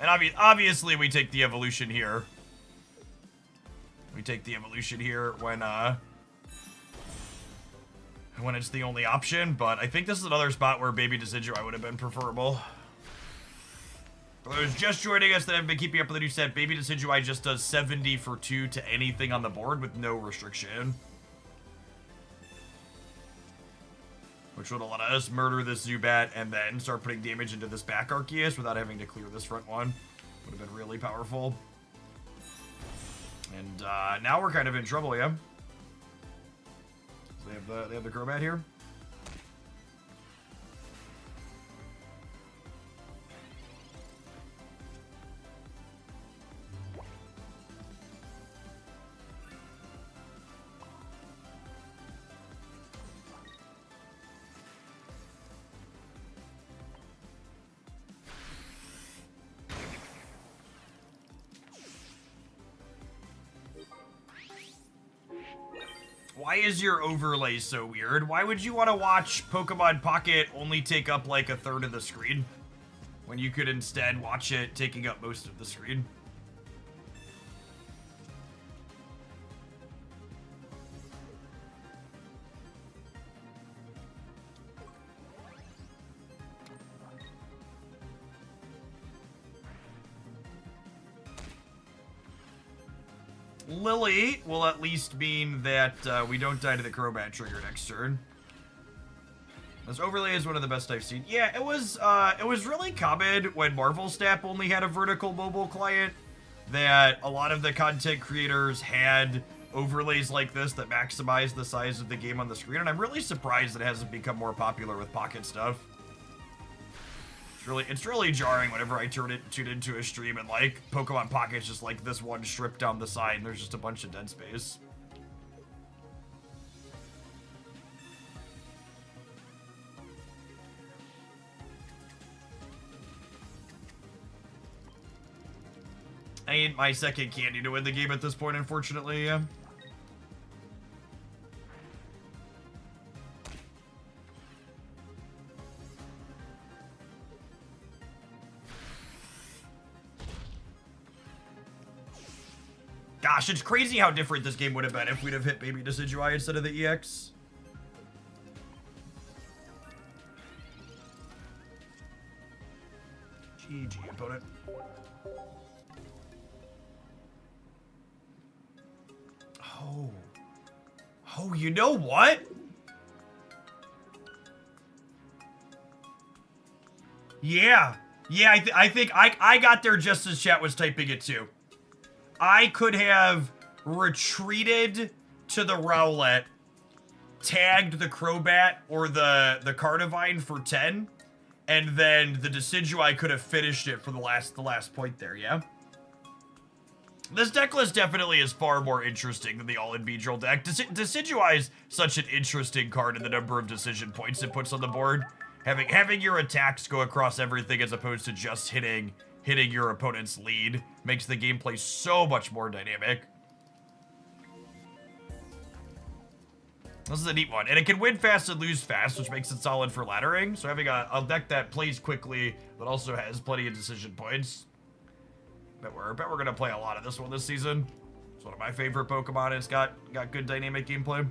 And obviously we take the evolution here. We take the evolution here when it's the only option, but I think this is another spot where baby Decidui would have been preferable. For those just joining us that haven't been keeping up with the new set, baby Decidui just does 70 for 2 to anything on the board with no restriction. Which would have let us murder this Zubat and then start putting damage into this back Arceus without having to clear this front one. Would have been really powerful. And now we're kind of in trouble, yeah? They have the Crobat here. Why is your overlay so weird? Why would you want to watch Pokemon Pocket only take up like a third of the screen when you could instead watch it taking up most of the screen? Lily will at least mean that we don't die to the Crobat trigger next turn. This overlay is one of the best I've seen. Yeah, it was really common when Marvel Snap only had a vertical mobile client that a lot of the content creators had overlays like this that maximize the size of the game on the screen, and I'm really surprised it hasn't become more popular with Pocket stuff. It's really jarring whenever I tune into a stream and like Pokemon Pocket's just like this one strip down the side and there's just a bunch of dead space. I need my second candy to win the game at this point, unfortunately. Yeah. Gosh, it's crazy how different this game would have been if we'd have hit baby Decidui instead of the EX. GG, opponent. Oh, you know what? Yeah. Yeah, I think I got there just as chat was typing it too. I could have retreated to the Rowlet, tagged the Crobat or the Carnivine for 10, and then the Decidui could have finished it for the last point there, yeah? This deck list definitely is far more interesting than the all-in Beedrill deck. Decidui is such an interesting card in the number of decision points it puts on the board. Having your attacks go across everything as opposed to just hitting your opponent's lead makes the gameplay so much more dynamic. This is a neat one. And it can win fast and lose fast, which makes it solid for laddering. So having a deck that plays quickly, but also has plenty of decision points. Bet we're gonna play a lot of this one this season. It's one of my favorite Pokemon. It's got good dynamic gameplay.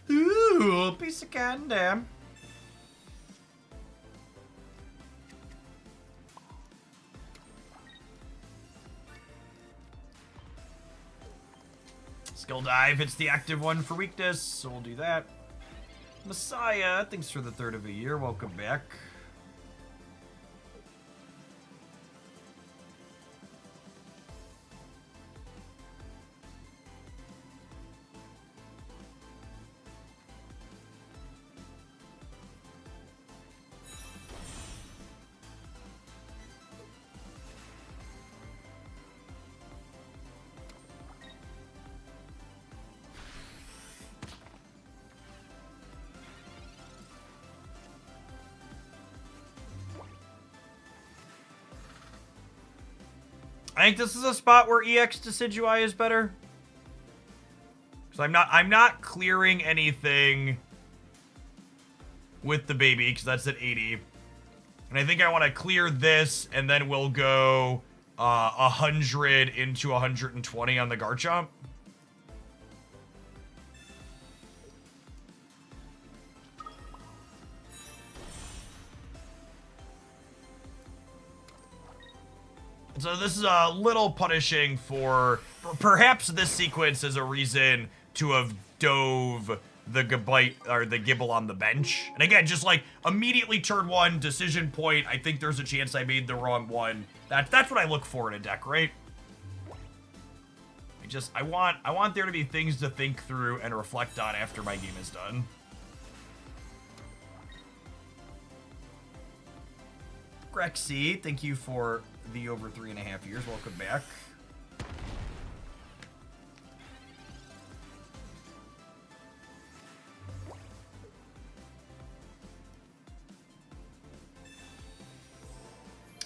Ooh, a piece of candy. Skill Dive, it's the active one for weakness, so we'll do that. Messiah, thanks for the third of a year, welcome back. I think this is a spot where EX Decidui is better. Because I'm not clearing anything with the baby, because that's at 80. And I think I want to clear this, and then we'll go 100 into 120 on the Garchomp. So this is a little punishing for... Perhaps this sequence is a reason to have dove the Gibble on the bench. And again, just like immediately turn one, decision point. I think there's a chance I made the wrong one. That's what I look for in a deck, right? I want there to be things to think through and reflect on after my game is done. Grexy, thank you for the over 3.5 years. Welcome back.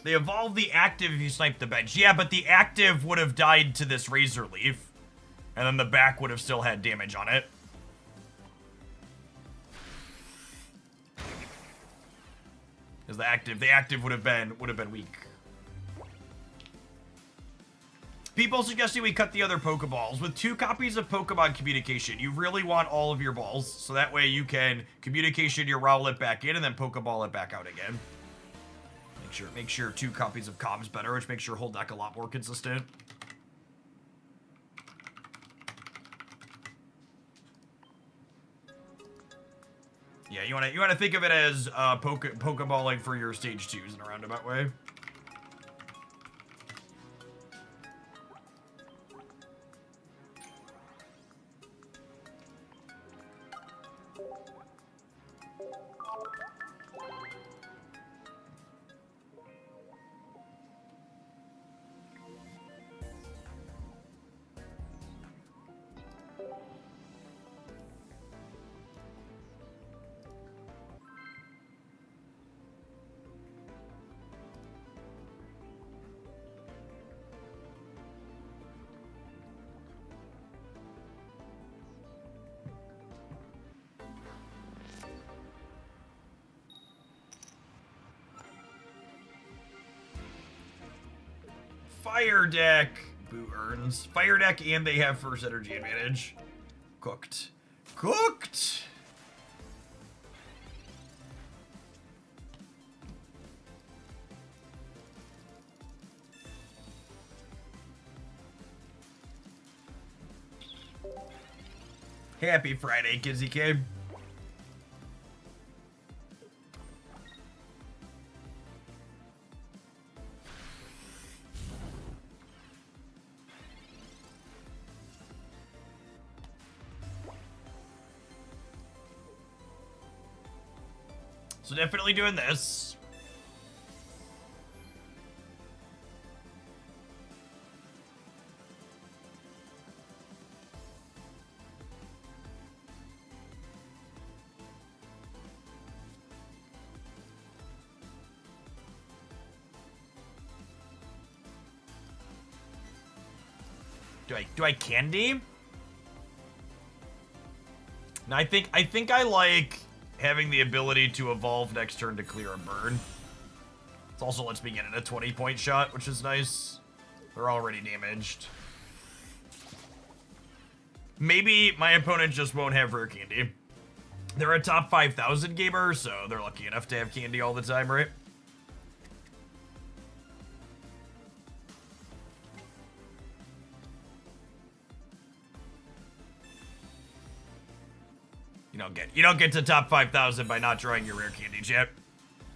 They evolved the active if you snipe the bench. Yeah, but the active would have died to this Razor Leaf. And then the back would have still had damage on it. Because the active would have been weak. People suggesting we cut the other Pokeballs. With 2 copies of Pokemon Communication, you really want all of your balls, so that way you can Communication your Rowlet back in and then Pokeball it back out again. Make sure 2 copies of Comms better, which makes your whole deck a lot more consistent. Yeah, you want to think of it as Pokeballing for your stage 2s in a roundabout way. Fire deck. Boo earns. Fire deck and they have first energy advantage. Cooked. Cooked! Happy Friday, Kizzy Kid. So definitely doing this. Do I candy? No, I think I like having the ability to evolve next turn to clear a burn. It also lets me get in a 20-point shot, which is nice. They're already damaged. Maybe my opponent just won't have rare candy. They're a top 5,000 gamer, so they're lucky enough to have candy all the time, right? You don't get to top 5,000 by not drawing your rare candy, chat.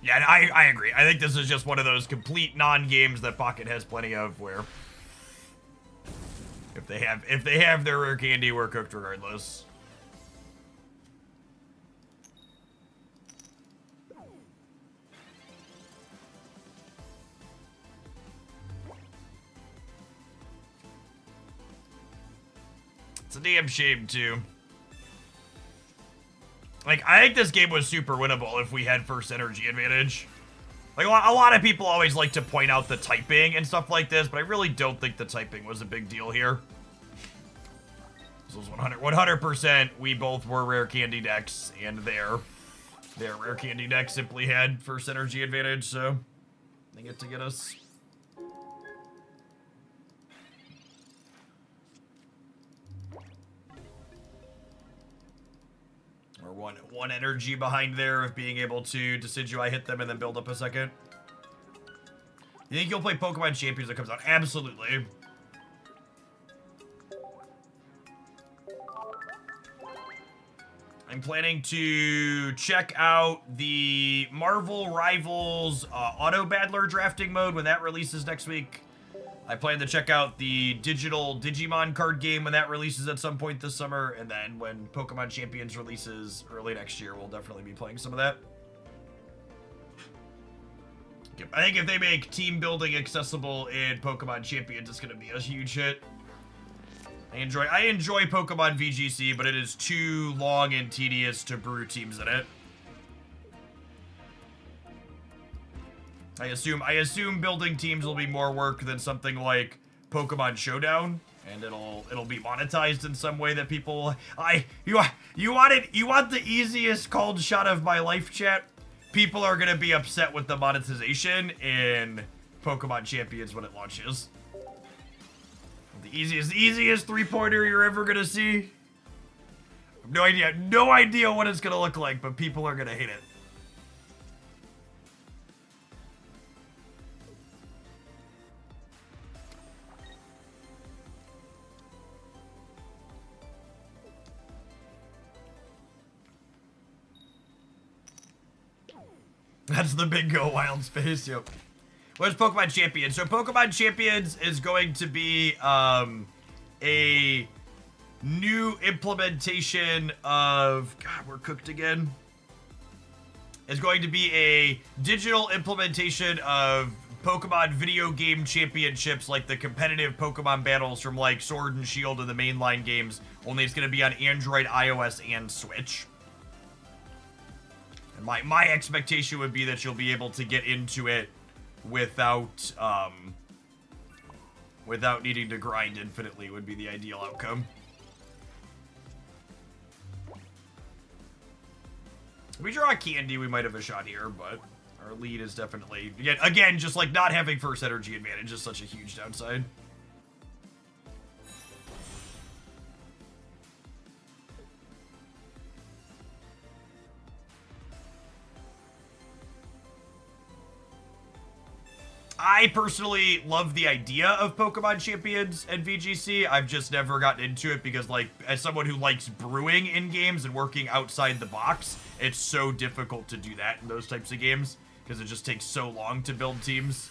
Yeah, I agree. I think this is just one of those complete non-games that Pocket has plenty of, where if they have their rare candy, we're cooked regardless. It's a damn shame too. Like, I think this game was super winnable if we had first energy advantage. Like, a lot of people always like to point out the typing and stuff like this, but I really don't think the typing was a big deal here. This was 100%. We both were rare candy decks, and their rare candy deck simply had first energy advantage, so they get to get us. Or one energy behind there of being able to Decidui hit them and then build up a second. You think you'll play Pokemon Champions that comes out? Absolutely. I'm planning to check out the Marvel Rivals Auto Battler drafting mode when that releases next week. I plan to check out the digital Digimon card game when that releases at some point this summer, and then when Pokemon Champions releases early next year, we'll definitely be playing some of that. I think if they make team building accessible in Pokemon Champions, it's going to be a huge hit. I enjoy Pokemon VGC, but it is too long and tedious to brew teams in it. I assume building teams will be more work than something like Pokemon Showdown, and it'll be monetized in some way that people you want the easiest cold shot of my life, chat. People are gonna be upset with the monetization in Pokemon Champions when it launches. The easiest 3-pointer you're ever gonna see. No idea what it's gonna look like, but people are gonna hate it. That's the big go wild space, yep. What's Pokemon Champions? So Pokemon Champions is going to be a new implementation of, God, we're cooked again. It's going to be a digital implementation of Pokemon video game championships, like the competitive Pokemon battles from like Sword and Shield and the mainline games, only it's going to be on Android, iOS, and Switch. My expectation would be that you'll be able to get into it without needing to grind infinitely would be the ideal outcome. If we draw a candy, we might have a shot here, but Our lead is definitely, again, just like not having first energy advantage is such a huge downside. I personally love the idea of Pokemon Champions and VGC. I've just never gotten into it because, like, as someone who likes brewing in games and working outside the box, it's so difficult to do that in those types of games because it just takes so long to build teams.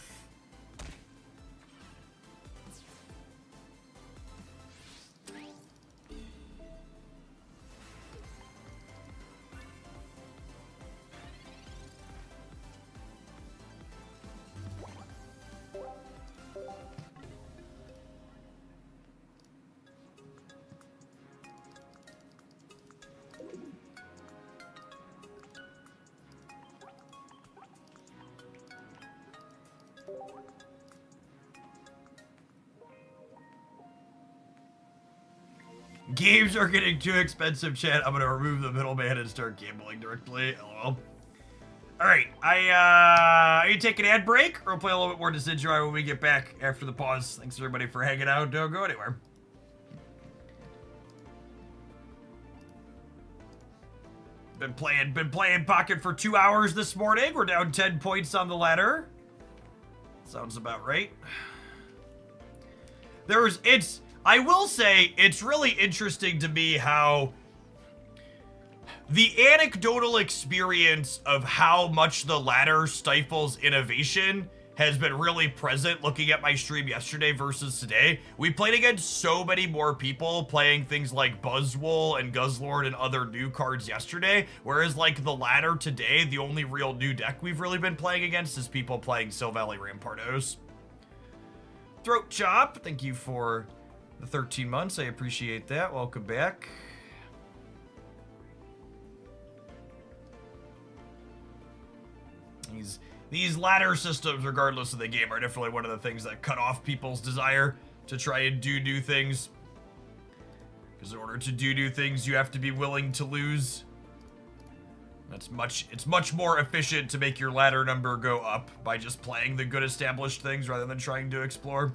Games are getting too expensive, chat. I'm gonna remove the middleman and start gambling directly. LOL. Alright, are you take an ad break? Or we'll play a little bit more Decidui when we get back after the pause. Thanks everybody for hanging out. Don't go anywhere. Been playing Pocket for 2 hours this morning. We're down 10 points on the ladder. Sounds about right. I will say, it's really interesting to me how the anecdotal experience of how much the ladder stifles innovation has been really present looking at my stream yesterday versus today. We played against so many more people playing things like Buzzwole and Guzzlord and other new cards yesterday, whereas like the ladder today, the only real new deck we've really been playing against is people playing Silvally Rampardos. Throat Chop, thank you for the 13 months. I appreciate that. Welcome back. These ladder systems, regardless of the game, are definitely one of the things that cut off people's desire to try and do new things. Because in order to do new things, you have to be willing to lose. It's much more efficient to make your ladder number go up by just playing the good established things rather than trying to explore.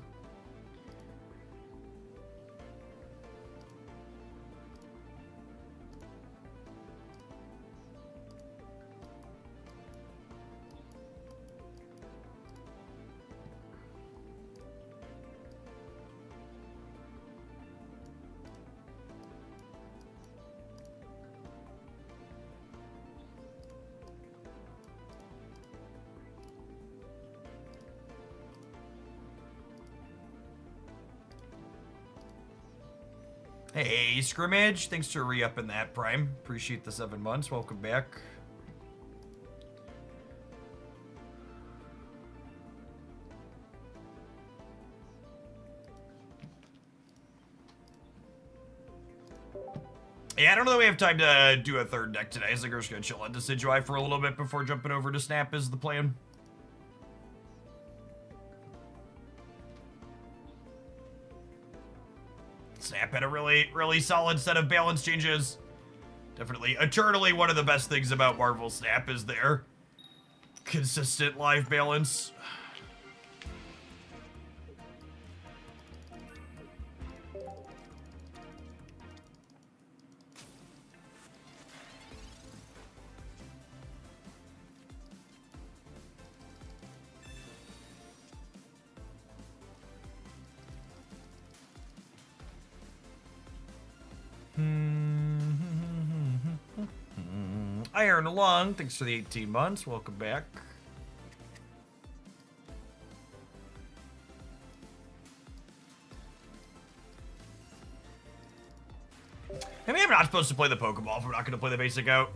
Hey, Scrimmage, thanks for re-upping that, Prime. Appreciate the 7 months. Welcome back. Yeah, I don't know that we have time to do a third deck today. I think we're just gonna chill on Decidui for a little bit before jumping over to Snap is the plan. Snap had a really solid set of balance changes. Definitely, eternally one of the best things about Marvel Snap is their consistent live balance. Iron Along, thanks for the 18 months. Welcome back. Maybe I'm not supposed to play the Pokeball if I'm not going to play the basic out.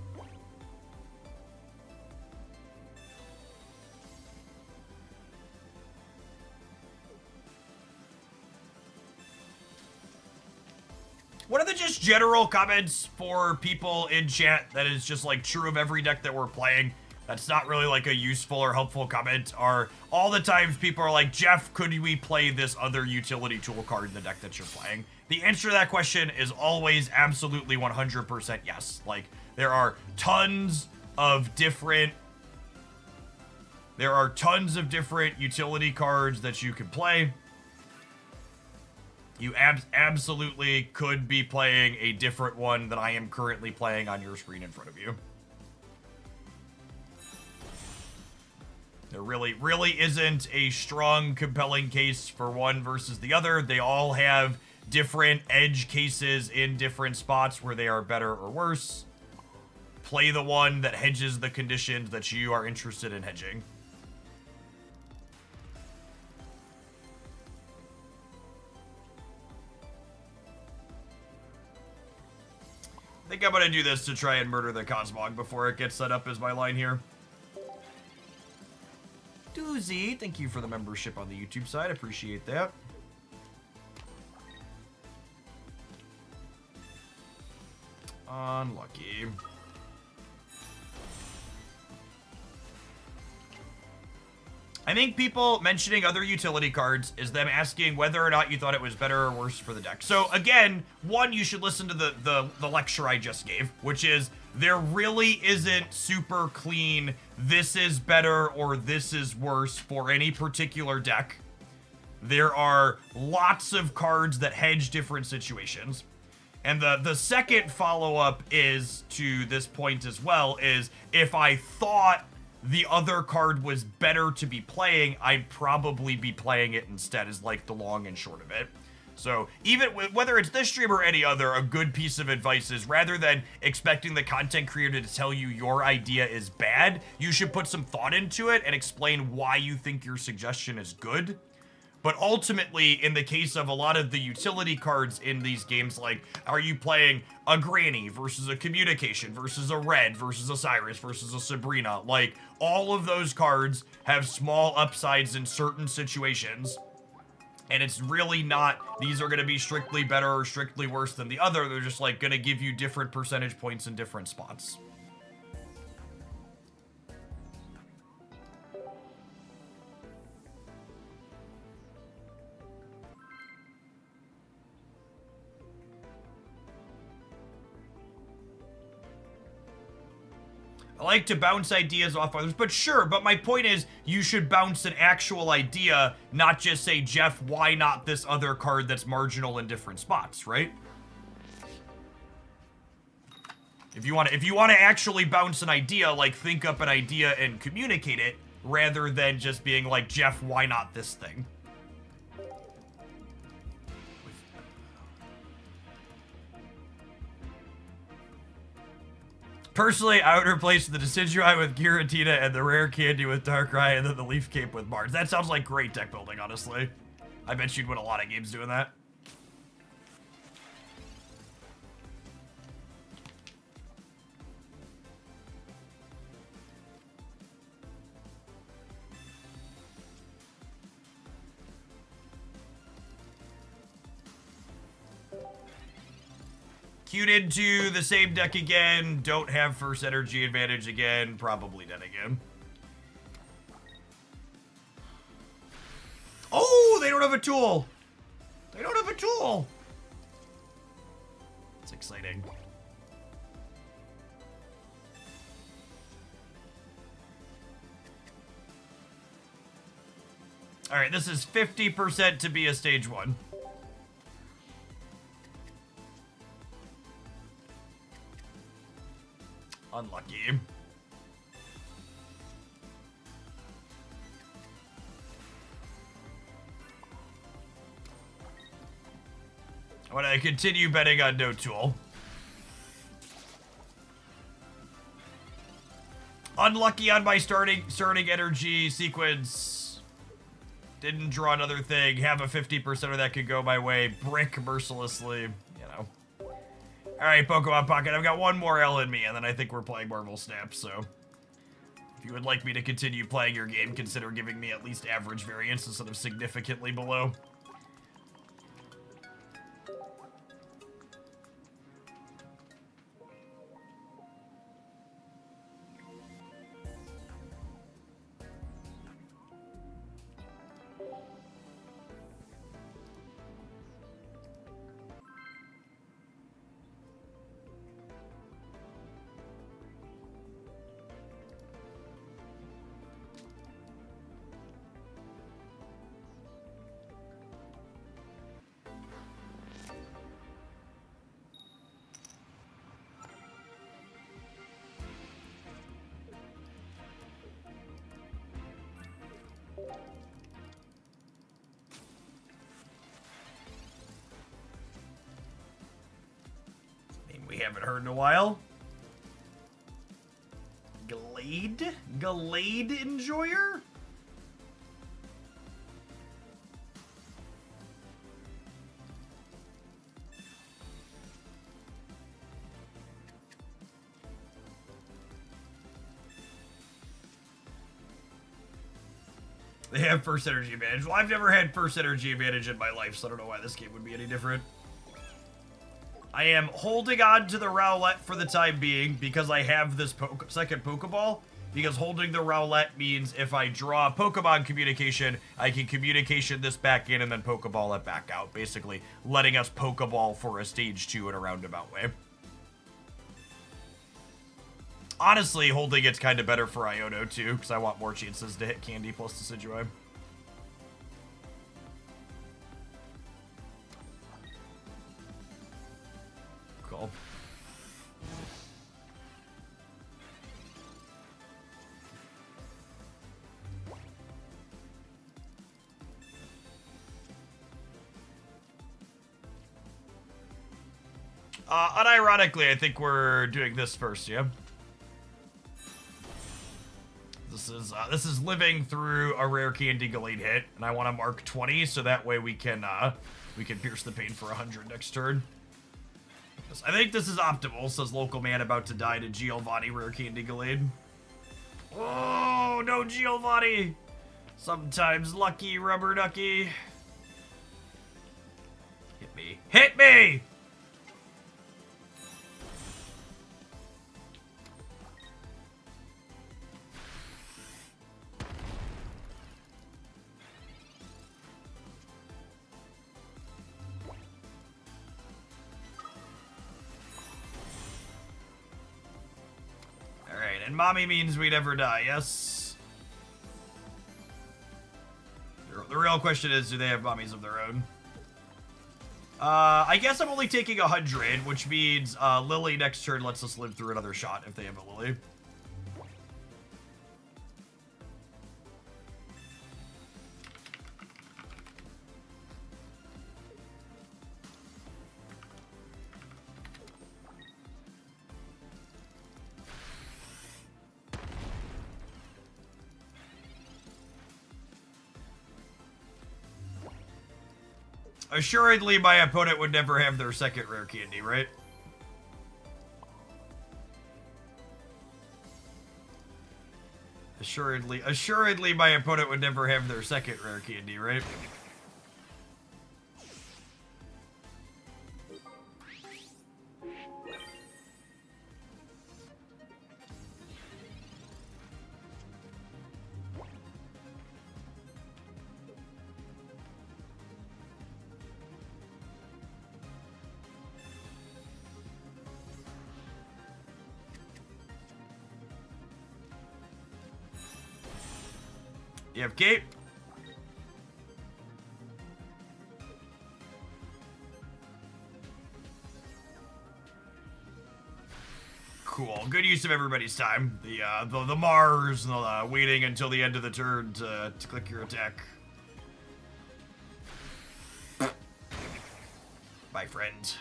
What are the just general comments for people in chat that is just like true of every deck that we're playing? That's not really like a useful or helpful comment. Are all the times people are like, Jeff, could we play this other utility tool card in the deck that you're playing? The answer to that question is always absolutely 100% yes. Like, there are tons of different There are tons of different utility cards that you can play. You absolutely could be playing a different one than I am currently playing on your screen in front of you. There really isn't a strong, compelling case for one versus the other. They all have different edge cases in different spots where they are better or worse. Play the one that hedges the conditions that you are interested in hedging. I think I'm gonna do this to try and murder the Cosmog before it gets set up as my line here. Doozy, thank you for the membership on the YouTube side. Appreciate that. Unlucky. I think people mentioning other utility cards is them asking whether or not you thought it was better or worse for the deck. So again, one, you should listen to the lecture I just gave, which is there really isn't super clean, this is better or this is worse for any particular deck. There are lots of cards that hedge different situations. And the second follow-up is to this point as well is if I thought the other card was better to be playing, I'd probably be playing it instead, is like the long and short of it. So even whether it's this stream or any other, a good piece of advice is rather than expecting the content creator to tell you your idea is bad, you should put some thought into it and explain why you think your suggestion is good. But ultimately, in the case of a lot of the utility cards in these games, like, are you playing a Granny versus a Communication versus a Red versus a Cyrus versus a Sabrina? Like, all of those cards have small upsides in certain situations. And it's really not, these are going to be strictly better or strictly worse than the other. They're just, like, going to give you different percentage points in different spots. I like to bounce ideas off others, but sure, but my point is you should bounce an actual idea, not just say, Jeff, why not this other card that's marginal in different spots, right? If you want to actually bounce an idea, like think up an idea and communicate it, rather than just being like, Jeff, why not this thing? Personally, I would replace the Decidui with Giratina and the Rare Candy with Darkrai and then the Leaf Cape with Mars. That sounds like great deck building, honestly. I bet you'd win a lot of games doing that. Queued into the same deck again. Don't have first energy advantage again. Probably dead again. Oh, they don't have a tool. They don't have a tool. It's exciting. All right, this is 50% to be a stage 1. Unlucky. I want to continue betting on no tool. Unlucky on my starting energy sequence. Didn't draw another thing. Have a 50% of that could go my way. Brick mercilessly. Alright, Pokemon Pocket, I've got one more L in me, and then I think we're playing Marvel Snap, so... If you would like me to continue playing your game, consider giving me at least average variance instead of significantly below. haven't heard in a while. Glade Enjoyer? They have first energy advantage. Well, I've never had first energy advantage in my life, so I don't know why this game would be any different. I am holding on to the Rowlet for the time being because I have this second Pokeball. Because holding the Rowlet means if I draw Pokemon communication, I can communication this back in and then Pokeball it back out. Basically, letting us Pokeball for a stage 2 in a roundabout way. Honestly, holding it's kind of better for Iono too, because I want more chances to hit Candy plus Decidui. Cool. Unironically, I think we're doing this first, yeah? This is living through a rare Candy Glade hit, and I want to mark 20 so that way we can pierce the pain for 100 next turn. I think this is optimal, says local man about to die to Giovanni rare Candy Glade. Oh no, Giovanni! Sometimes lucky rubber ducky. Hit me. Hit me! And mommy means we never die, yes? The real question is, do they have mommies of their own? I guess I'm only taking 100, which means Lily next turn lets us live through another shot if they have a Lily. Assuredly, my opponent would never have their second rare candy, right? Assuredly, my opponent would never have their second rare candy, right? You have Cape? Cool. Good use of everybody's time. The Mars, waiting until the end of the turn to click your attack. Bye, friend.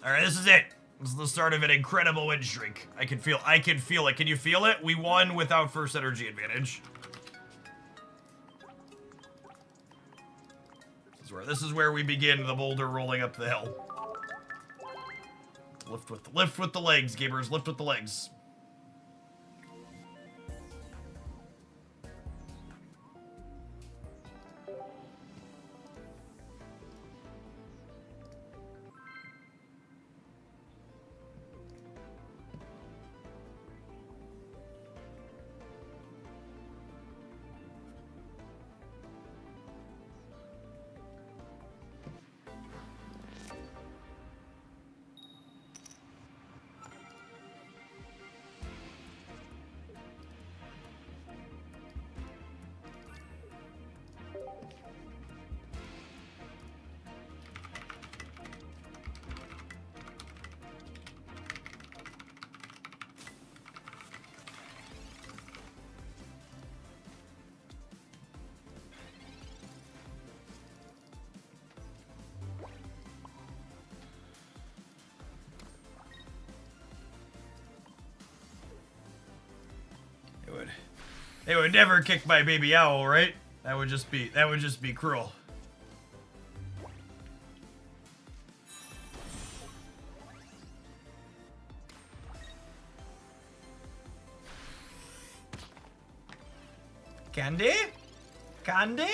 All right, this is it. This is the start of an incredible win streak. I can feel it. Can you feel it? We won without first energy advantage. This is where we begin the boulder rolling up the hill. Lift with the legs, gamers. Lift with the legs. They would never kick my baby owl, right? That would just be cruel. Candy? Candy?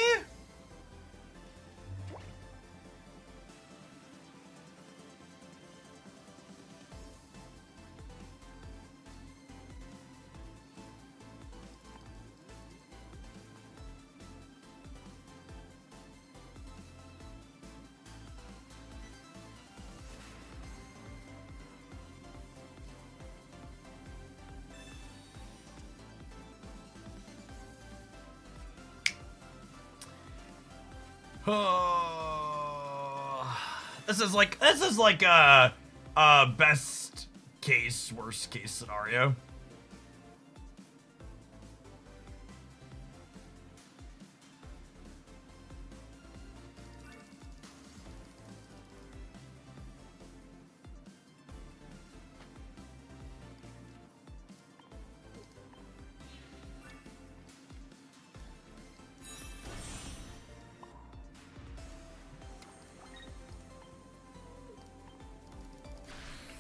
This is like a best case, worst case scenario.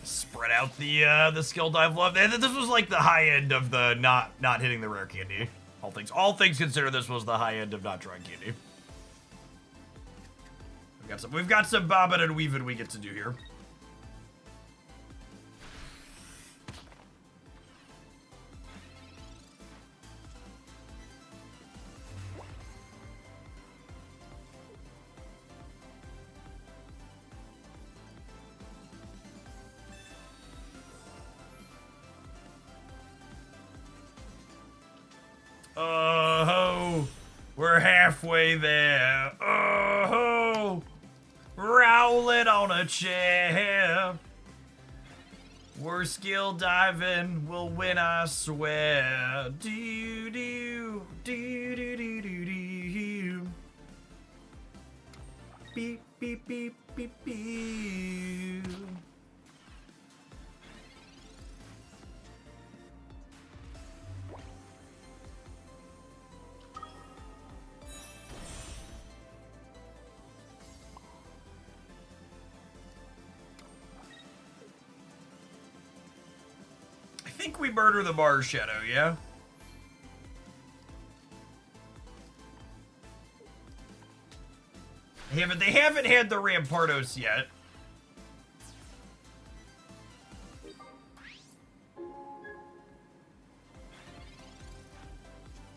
Spread out the skill dive love. This was like the high end of the not hitting the rare candy. All things considered, this was the high end of not drawing candy. We've got some bobbing and weaving we get to do here. Oh, we're halfway there. Oh, rowling on a chair. We're skill diving, we'll win, I swear. Do do do do do do do. Beep beep beep beep beep. I think we murder the Mars Shadow, yeah? They haven't had the Rampardos yet.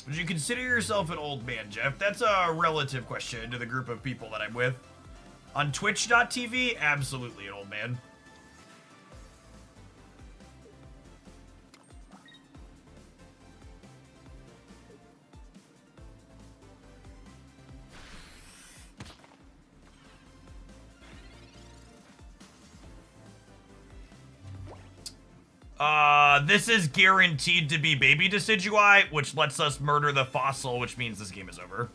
Would you consider yourself an old man, Jeff? That's a relative question to the group of people that I'm with. On Twitch.tv, absolutely an old man. This is guaranteed to be baby Decidui, which lets us murder the fossil, which means this game is over.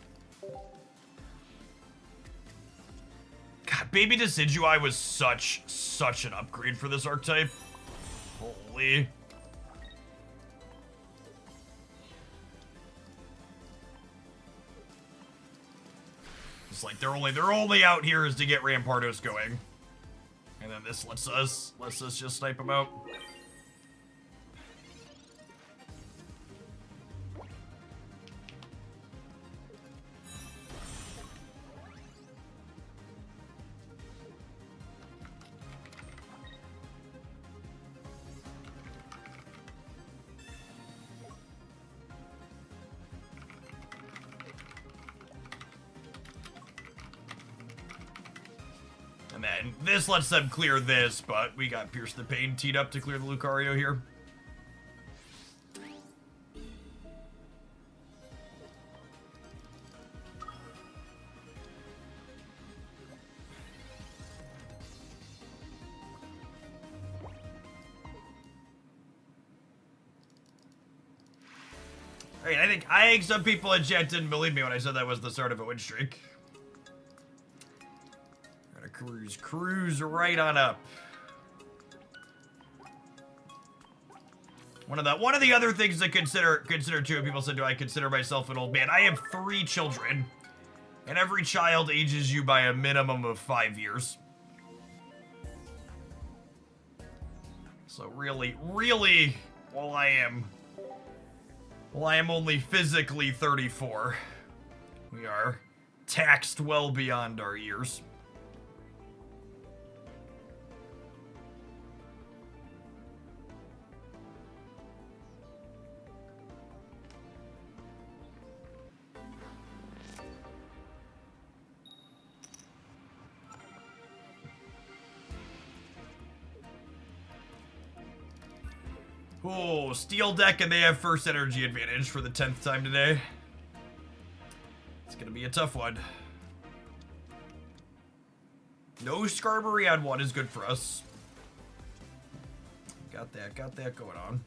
God, baby Decidui was such an upgrade for this archetype. Holy. It's like they're only out here is to get Rampardos going. And then this lets us just snipe them out. And then this lets them clear this, but we got Pierce the Pain teed up to clear the Lucario here. I think some people in chat didn't believe me when I said that was the start of a win streak. Cruise right on up. One of the other things to consider too, people said, do I consider myself an old man? I have 3 children, and every child ages you by a minimum of 5 years. So really, while I am only physically 34, we are taxed well beyond our years. Oh, steel deck, and they have first energy advantage for the 10th time today. It's gonna be a tough one. No Skarmory on 1 is good for us. Got that going on.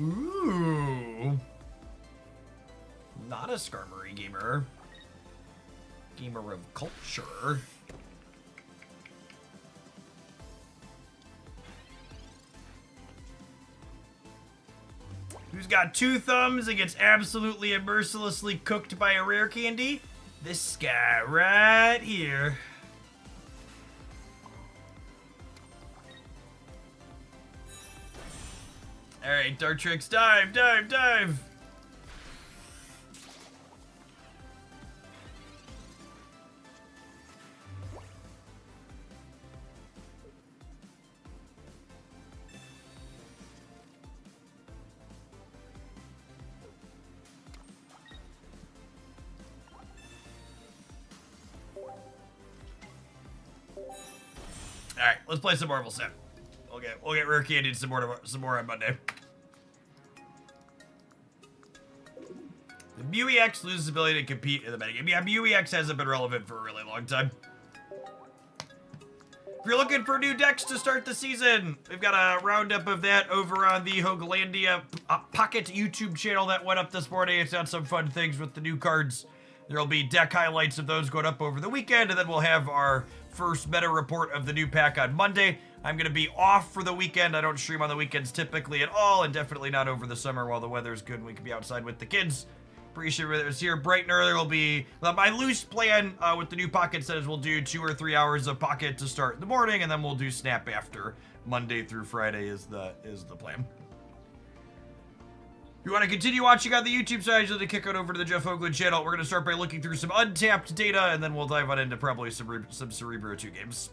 Ooh. Not a Skarmory gamer. Gamer of culture. Who's got 2 thumbs and gets absolutely and mercilessly cooked by a rare candy? This guy right here. Alright, Dartrix, dive! Alright, let's play some Marvel Set. We'll get rare candy some more on Monday. The Mew EX loses ability to compete in the metagame. Yeah, Mew EX hasn't been relevant for a really long time. If you're looking for new decks to start the season, we've got a roundup of that over on the Hoaglandia Pocket YouTube channel that went up this morning. It's got some fun things with the new cards. There'll be deck highlights of those going up over the weekend, and then we'll have our first meta report of the new pack on Monday. I'm going to be off for the weekend. I don't stream on the weekends typically at all, and definitely not over the summer while the weather's good and we can be outside with the kids. Pretty sure it's here bright and early. Will be my loose plan with the new Pocket set is we'll do 2 or 3 hours of Pocket to start in the morning, and then we'll do Snap after. Monday through Friday is the plan. If you want to continue watching on the YouTube side, you'll have to kick on over to the Jeff Hoagland channel. We're going to start by looking through some untapped data, and then we'll dive on into probably some Cerebro 2 games.